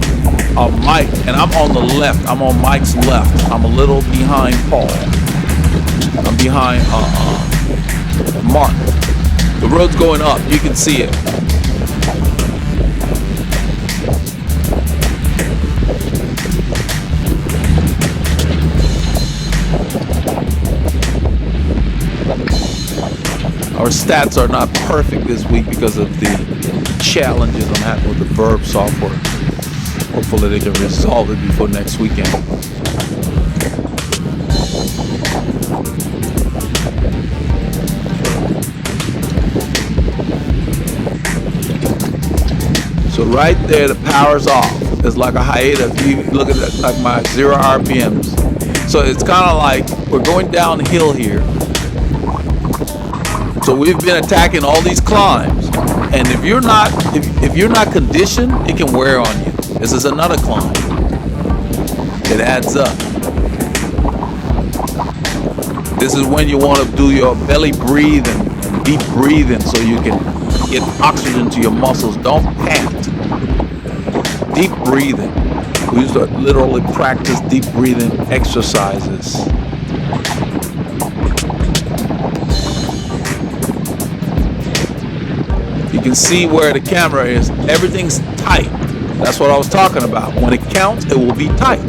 Speaker 1: Mike, and I'm on the left. I'm on Mike's left. I'm a little behind Paul. I'm behind Mark. The road's going up. You can see it. Our stats are not perfect this week because of the challenges I'm having with the Verb software. Hopefully they can resolve it before next weekend. So right there, the power's off. It's like a hiatus. You look at that, like my 0 RPMs. So it's kind of like we're going downhill here. So we've been attacking all these climbs, and if you're not conditioned, it can wear on you. This is another climb. It adds up. This is when you want to do your belly breathing and deep breathing so you can get oxygen to your muscles. Don't pant. Deep breathing. We used to literally practice deep breathing exercises. You can see where the camera is. Everything's tight. That's what I was talking about. When it counts, it will be tight.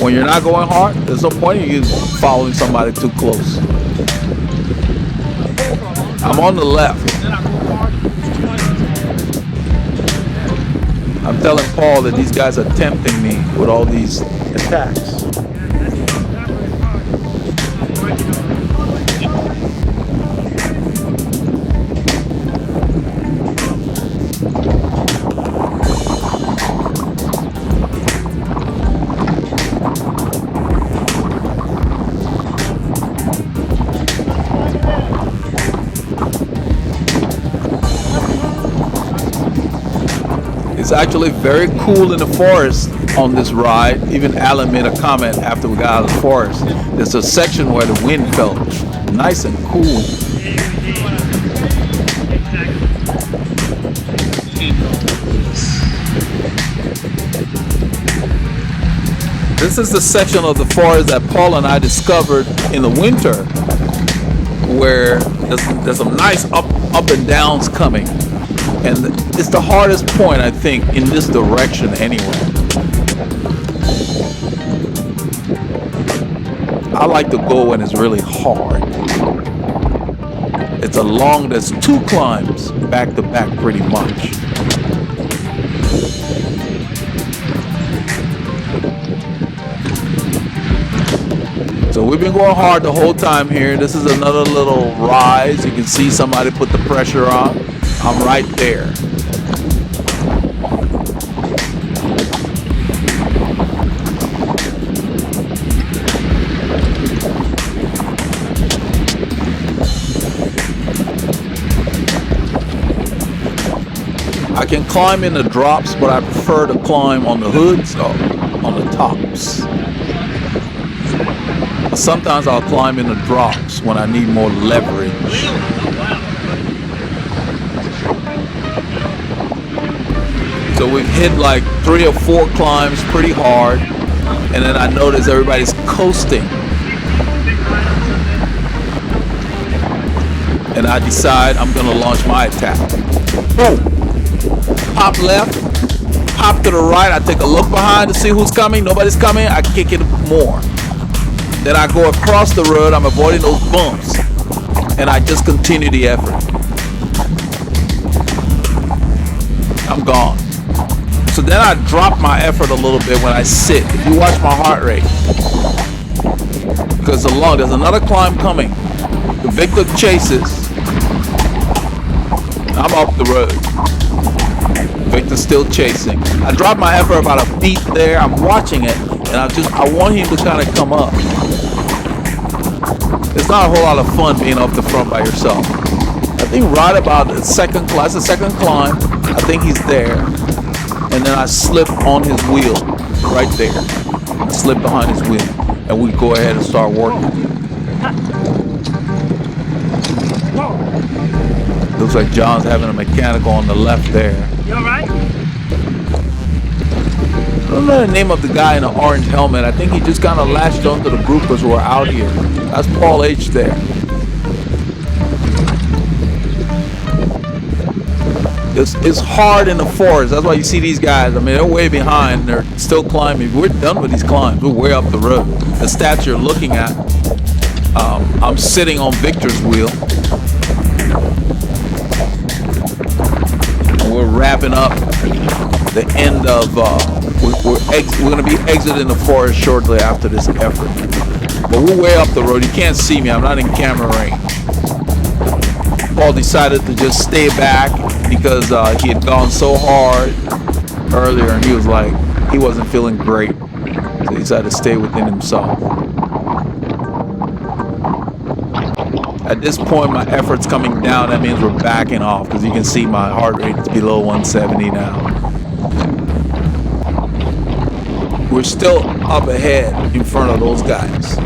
Speaker 1: When you're not going hard, there's no point in you following somebody too close. I'm on the left. I'm telling Paul that these guys are tempting me with all these attacks. It's actually very cool in the forest on this ride. Even Alan made a comment after we got out of the forest. There's a section where the wind felt nice and cool. This is the section of the forest that Paul and I discovered in the winter, where there's some nice up and downs coming. And it's the hardest point, I think, in this direction anyway. I like to go when it's really hard. There's 2 climbs back to back pretty much. So we've been going hard the whole time here. This is another little rise. You can see somebody put the pressure on. I'm right there. I can climb in the drops, but I prefer to climb on the hoods or on the tops. Sometimes I'll climb in the drops when I need more leverage. So we've hit like 3 or 4 climbs pretty hard, and then I notice everybody's coasting. And I decide I'm gonna launch my attack. Boom! Pop left, pop to the right, I take a look behind to see who's coming. Nobody's coming, I kick it more. Then I go across the road, I'm avoiding those bumps, and I just continue the effort. I'm gone. So then I drop my effort a little bit when I sit. If you watch my heart rate, because there's another climb coming. Victor chases. I'm off the road. Victor's still chasing. I dropped my effort about a feet there. I'm watching it, and I want him to kind of come up. It's not a whole lot of fun being off the front by yourself. I think right about the second climb, I think he's there. And then I slip on his wheel right there. I slip behind his wheel, and we go ahead and start working. Looks like John's having a mechanical on the left there.
Speaker 2: You all right?
Speaker 1: I don't know the name of the guy in the orange helmet. I think he just kind of latched onto the groupers who are out here. That's Paul H. there. It's hard in the forest. That's why you see these guys. I mean, they're way behind. They're still climbing. We're done with these climbs. We're way up the road. The stats you're looking at, I'm sitting on Victor's wheel. And we're wrapping up the end of, we're going to be exiting the forest shortly after this effort. But we're way up the road. You can't see me. I'm not in camera range. Paul decided to just stay back because he had gone so hard earlier, and he was like, he wasn't feeling great. So he decided to stay within himself. At this point, my effort's coming down. That means we're backing off, because you can see my heart rate is below 170 now. We're still up ahead in front of those guys.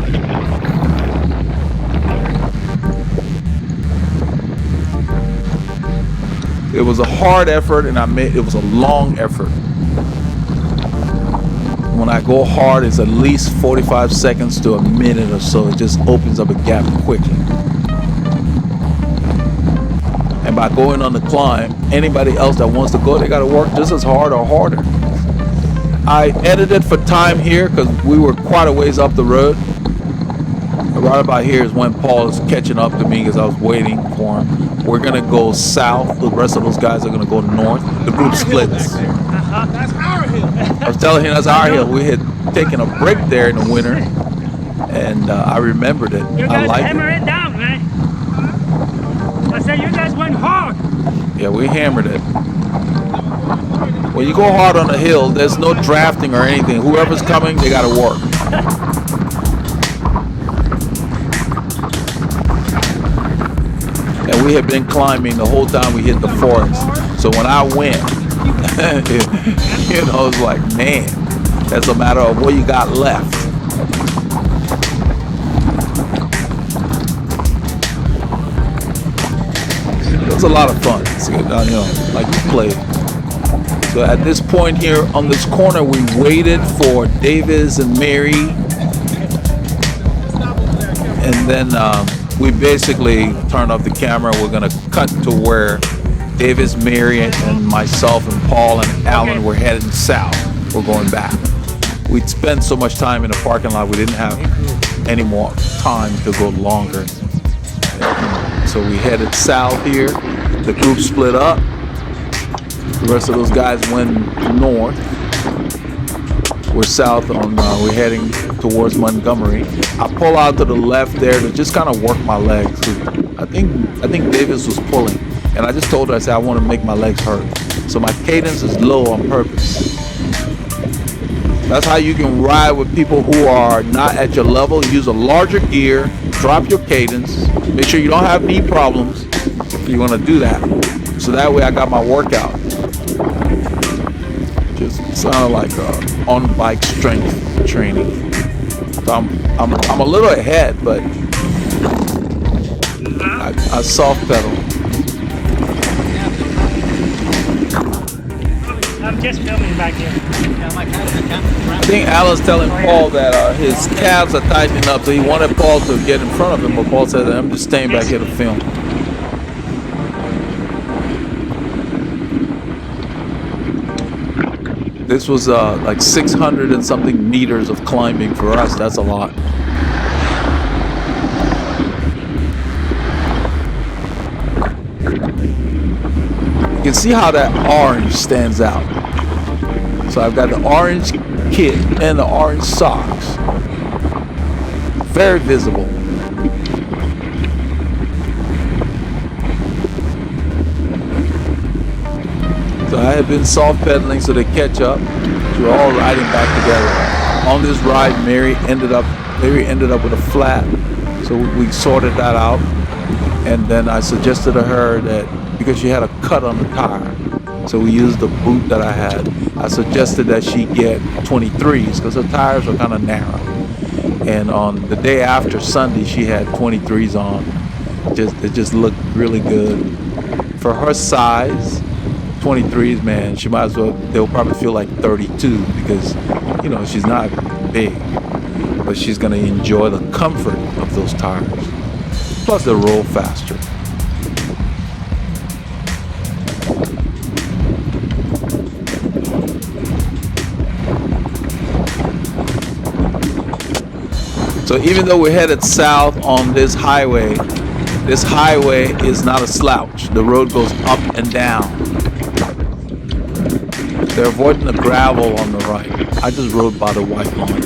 Speaker 1: It was a hard effort, and it was a long effort. When I go hard, it's at least 45 seconds to a minute or so. It just opens up a gap quickly. And by going on the climb, anybody else that wants to go, they got to work just as hard or harder. I edited for time here because we were quite a ways up the road. Right about here is when Paul is catching up to me because I was waiting for him. We're going to go south. The rest of those guys are going to go north. The group splits.
Speaker 3: That's our hill.
Speaker 1: I was telling him that's our hill. We had taken a break there in the winter, and I remembered it.
Speaker 2: You
Speaker 1: I
Speaker 2: guys
Speaker 1: liked
Speaker 2: hammer it down, man. I said you guys went hard.
Speaker 1: Yeah, we hammered it. When you go hard on a hill, there's no drafting or anything. Whoever's coming, they got to work. And we had been climbing the whole time we hit the forest. So when I went, you know, it's like, man, that's a matter of what you got left. It was a lot of fun. It's good, you know, like you played. So at this point here on this corner, we waited for Davis and Mary, and then we basically turned off the camera. We're gonna cut to where Davis, Mary, and myself and Paul and Alan were heading south. We're going back. We'd spent so much time in the parking lot, we didn't have any more time to go longer. So we headed south here. The group split up. The rest of those guys went north. We're south on, we're heading towards Montgomery. I pull out to the left there to just kind of work my legs. I think Davis was pulling, and I just told her, I said, I want to make my legs hurt. So my cadence is low on purpose. That's how you can ride with people who are not at your level. Use a larger gear, drop your cadence, make sure you don't have knee problems if you want to do that. So that way I got my workout. Just sounded like on-bike strength training. So I'm a little ahead, but I soft pedal.
Speaker 2: I'm just filming back here.
Speaker 1: I think Alan's telling Paul that his calves are tightening up, so he wanted Paul to get in front of him, but Paul said, I'm just staying back here to film. This was like 600 and something meters of climbing for us. That's a lot. You can see how that orange stands out. So I've got the orange kit and the orange socks. very visible. So I had been soft pedaling so they catch up. So we're all riding back together. On this ride, Mary ended up with a flat. So we sorted that out. And then I suggested to her that because she had a cut on the tire, so we used the boot that I had. I suggested that she get 23s because her tires were kind of narrow. And on the day after Sunday, she had 23s on. It just looked really good for her size. 23s, man, she might as well. They'll probably feel like 32 because, you know, she's not big, but she's gonna enjoy the comfort of those tires. Plus, they roll faster. So even though we're headed south on this highway is not a slouch. The road goes up and down. They're avoiding the gravel on the right. I just rode by the white line.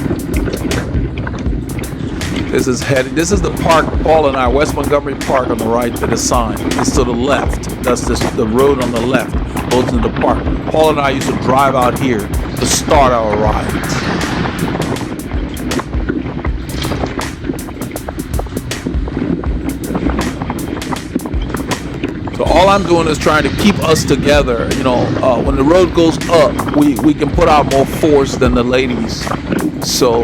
Speaker 1: This is the park, Paul and I, West Montgomery Park on the right, that is sign. It's to the left. That's the road on the left goes into the park. Paul and I used to drive out here to start our rides. So all I'm doing is trying to keep us together. You know, when the road goes up, we can put out more force than the ladies. So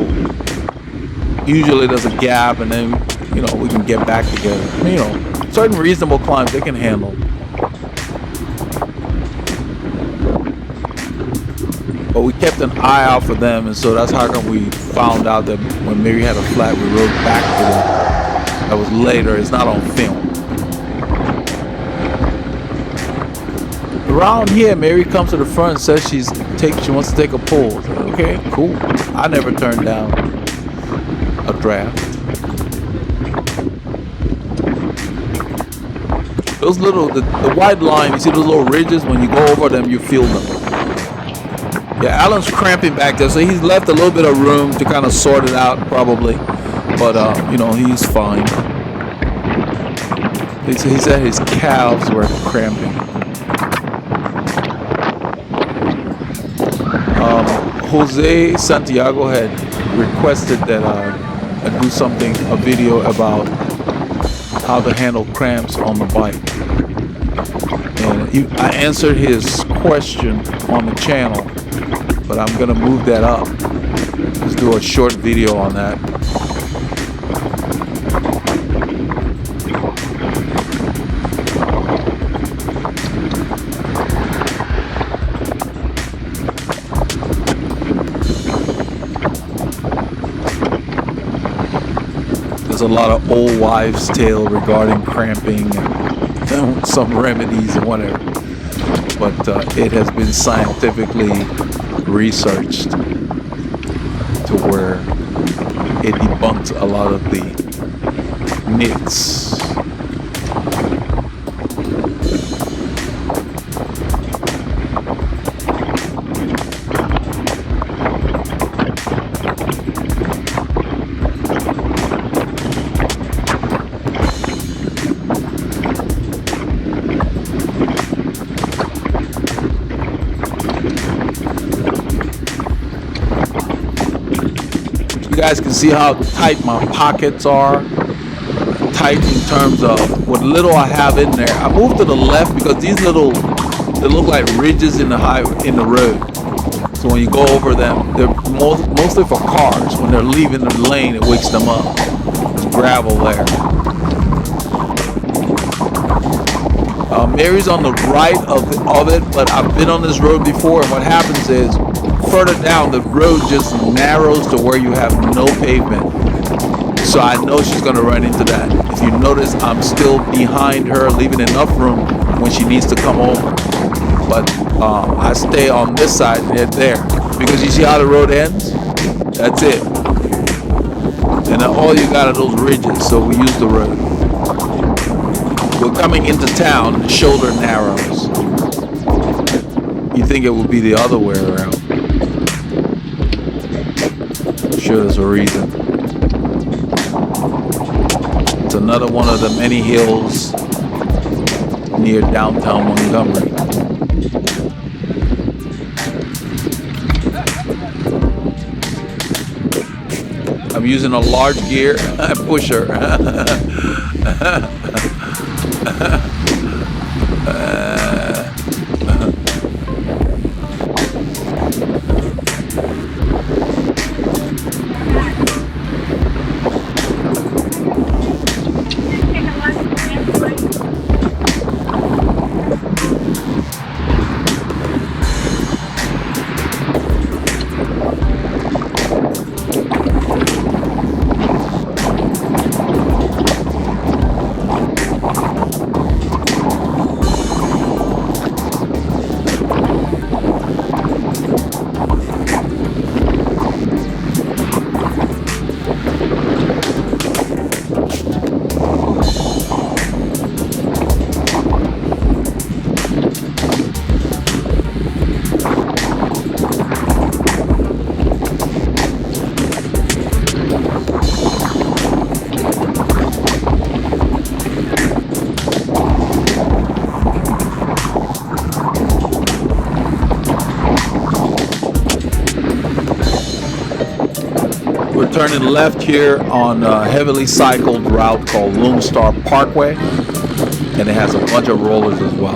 Speaker 1: usually there's a gap, and then, you know, we can get back together. I mean, you know, certain reasonable climbs they can handle. But we kept an eye out for them, and so that's how come we found out that when Mary had a flat, we rode back to them. That was later. It's not on film. Around here, Mary comes to the front and says she wants to take a pull. Okay, cool. I never turned down a draft. Those little, the white line, you see those little ridges? When you go over them, you feel them. Yeah, Alan's cramping back there, so he's left a little bit of room to kind of sort it out, probably. But, you know, he's fine. He said his calves were cramping. Jose Santiago had requested that I do a video about how to handle cramps on the bike. And I answered his question on the channel, but I'm gonna move that up. Just do a short video on that. There's a lot of old wives' tale regarding cramping and some remedies and whatever. But it has been scientifically researched to where it debunks a lot of the myths. You guys can see how tight my pockets are. Tight in terms of what little I have in there. I moved to the left because these they look like ridges in the road. So when you go over them, they're mostly for cars. When they're leaving the lane, it wakes them up. There's gravel there. Mary's on the right of it, but I've been on this road before, and what happens is further down the road just narrows to where you have no pavement. So I know she's going to run into that. If you notice, I'm still behind her, leaving enough room when she needs to come over. But I stay on this side and there. Because you see how the road ends? That's it. And then all you got are those ridges, so we use the road. We're coming into town, the shoulder narrows. You think it would be the other way around. I'm sure there's a reason. another one of the many hills near downtown Montgomery. I'm using a large gear pusher. We're turning left here on a heavily cycled route called Lone Star Parkway, and it has a bunch of rollers as well.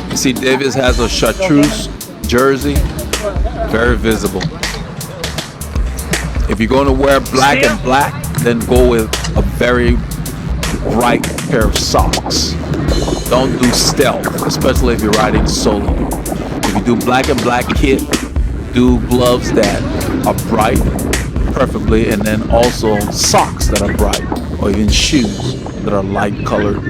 Speaker 1: You see Davis has a chartreuse jersey, very visible. If you're going to wear black and black, then go with a very bright pair of socks. Don't do stealth, especially if you're riding solo. If you do black and black kit, do gloves that are bright, preferably, and then also socks that are bright, or even shoes that are light colored.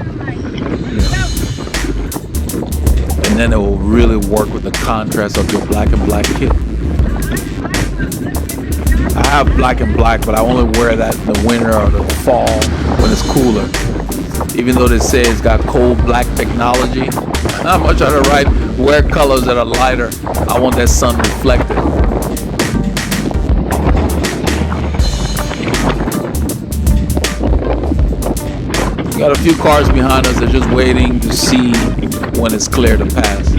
Speaker 1: And then it will really work with the contrast of your black and black kit. I have black and black, but I only wear that in the winter or the fall when it's cooler. Even though they say it's got cold black technology, I'm much trying to wear colors that are lighter. I want that sun reflected. We got a few cars behind us. They're just waiting to see when it's clear to pass.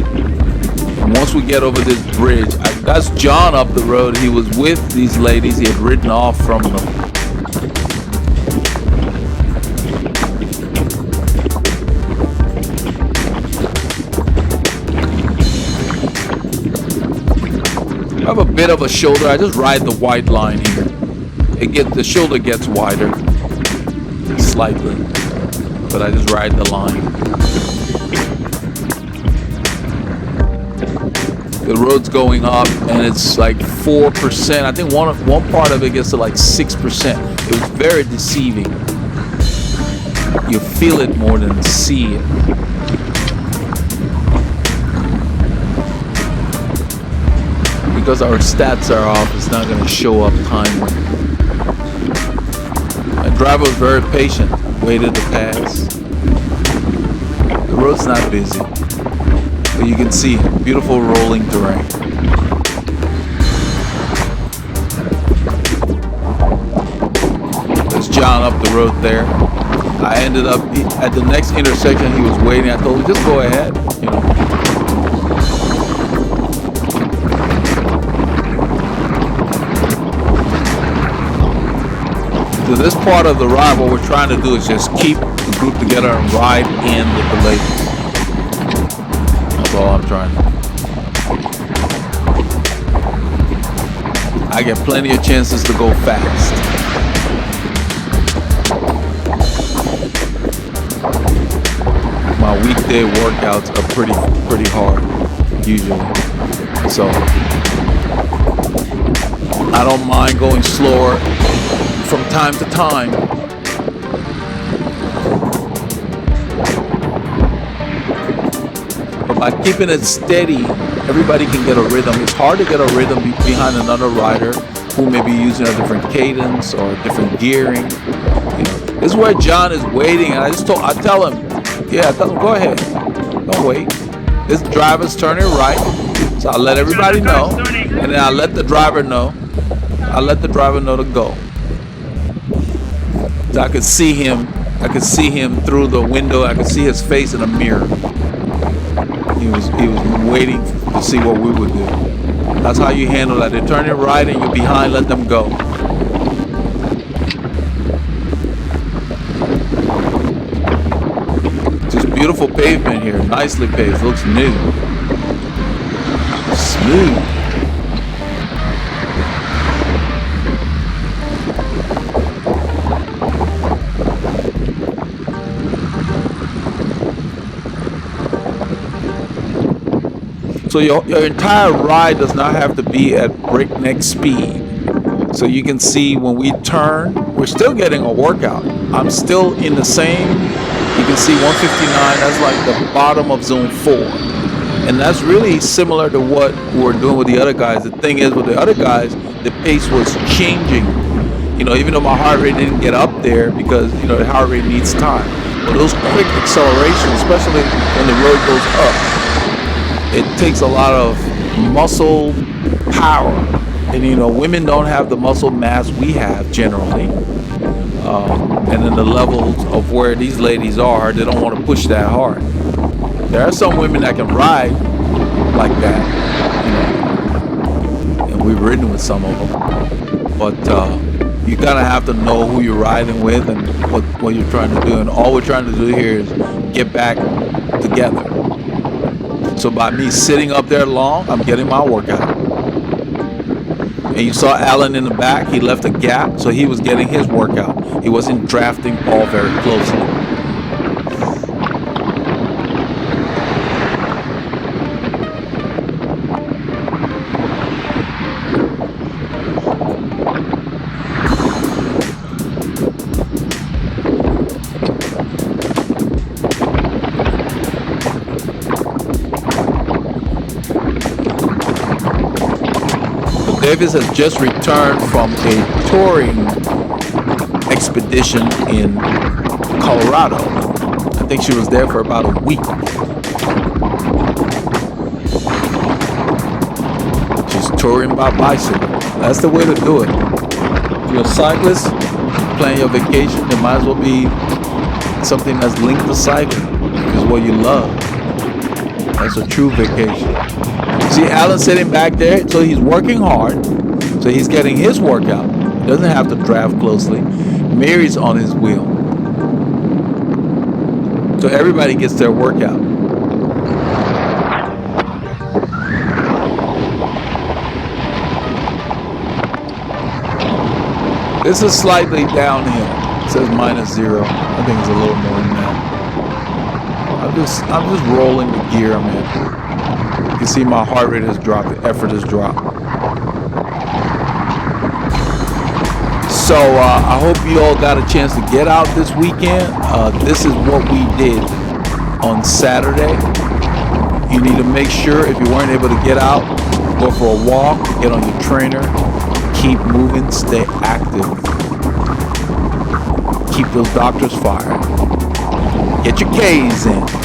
Speaker 1: Once we get over this bridge, that's John up the road. He was with these ladies. He had ridden off from them. I have a bit of a shoulder. I just ride the white line here. The shoulder gets wider slightly, but I just ride the line. The road's going up and it's like 4%. I think one part of it gets to like 6%. It was very deceiving. You feel it more than see it. Because our stats are off, it's not going to show up timely. My driver was very patient, waited to pass. The road's not busy. But you can see beautiful rolling terrain. There's John up the road there. I ended up at the next intersection. He was waiting. I told him, just go ahead. You know. To this part of the ride, what we're trying to do is just keep the group together and ride in with the ladies. That's all I'm trying to do. I get plenty of chances to go fast. My weekday workouts are pretty hard, usually. So I don't mind going slower from time to time. But by keeping it steady, everybody can get a rhythm. It's hard to get a rhythm behind another rider who may be using a different cadence or a different gearing. You know, this is where John is waiting, and I tell him, Yeah, go ahead. Don't wait. This driver's turning right. So I'll let everybody know. And then I'll let the driver know. I'll let the driver know to go. So I could see him. I could see him through the window. I could see his face in a mirror. He was waiting to see what we would do. That's how you handle that. They're turning right and you're behind, let them go. Just beautiful pavement here. Nicely paved. Looks new. Smooth. So your entire ride does not have to be at breakneck speed. So you can see when we turn, we're still getting a workout. I'm still in the same, you can see 159, that's like the bottom of zone 4. And that's really similar to what we're doing with the other guys. The thing is, with the other guys, the pace was changing. You know, even though my heart rate didn't get up there because, you know, the heart rate needs time. But those quick accelerations, especially when the road goes up, it takes a lot of muscle power. And, you know, women don't have the muscle mass we have generally. And then the levels of where these ladies are, they don't want to push that hard. There are some women that can ride like that, you know, and we've ridden with some of them. But you kind of have to know who you're riding with and what you're trying to do. And all we're trying to do here is get back together. So by me sitting up there long, I'm getting my workout. And you saw Alan in the back, he left a gap, so he was getting his workout. He wasn't drafting Paul very closely. Davis has just returned from a touring expedition in Colorado. I think she was there for about a week. She's touring by bicycle. That's the way to do it. If you're a cyclist, planning your vacation, it might as well be something that's linked to cycling, which is what you love. That's a true vacation. See Alan sitting back there, so he's working hard, so he's getting his workout. He doesn't have to drive closely. Mary's on his wheel. So everybody gets their workout. This is slightly downhill. It says -0. I think it's a little more than that. I'm just rolling the gear I'm in. You can see my heart rate has dropped, the effort has dropped. So I hope you all got a chance to get out this weekend. This is what we did on Saturday. You need to make sure if you weren't able to get out, go for a walk, get on your trainer, keep moving, stay active. Keep those doctors fired. Get your K's in.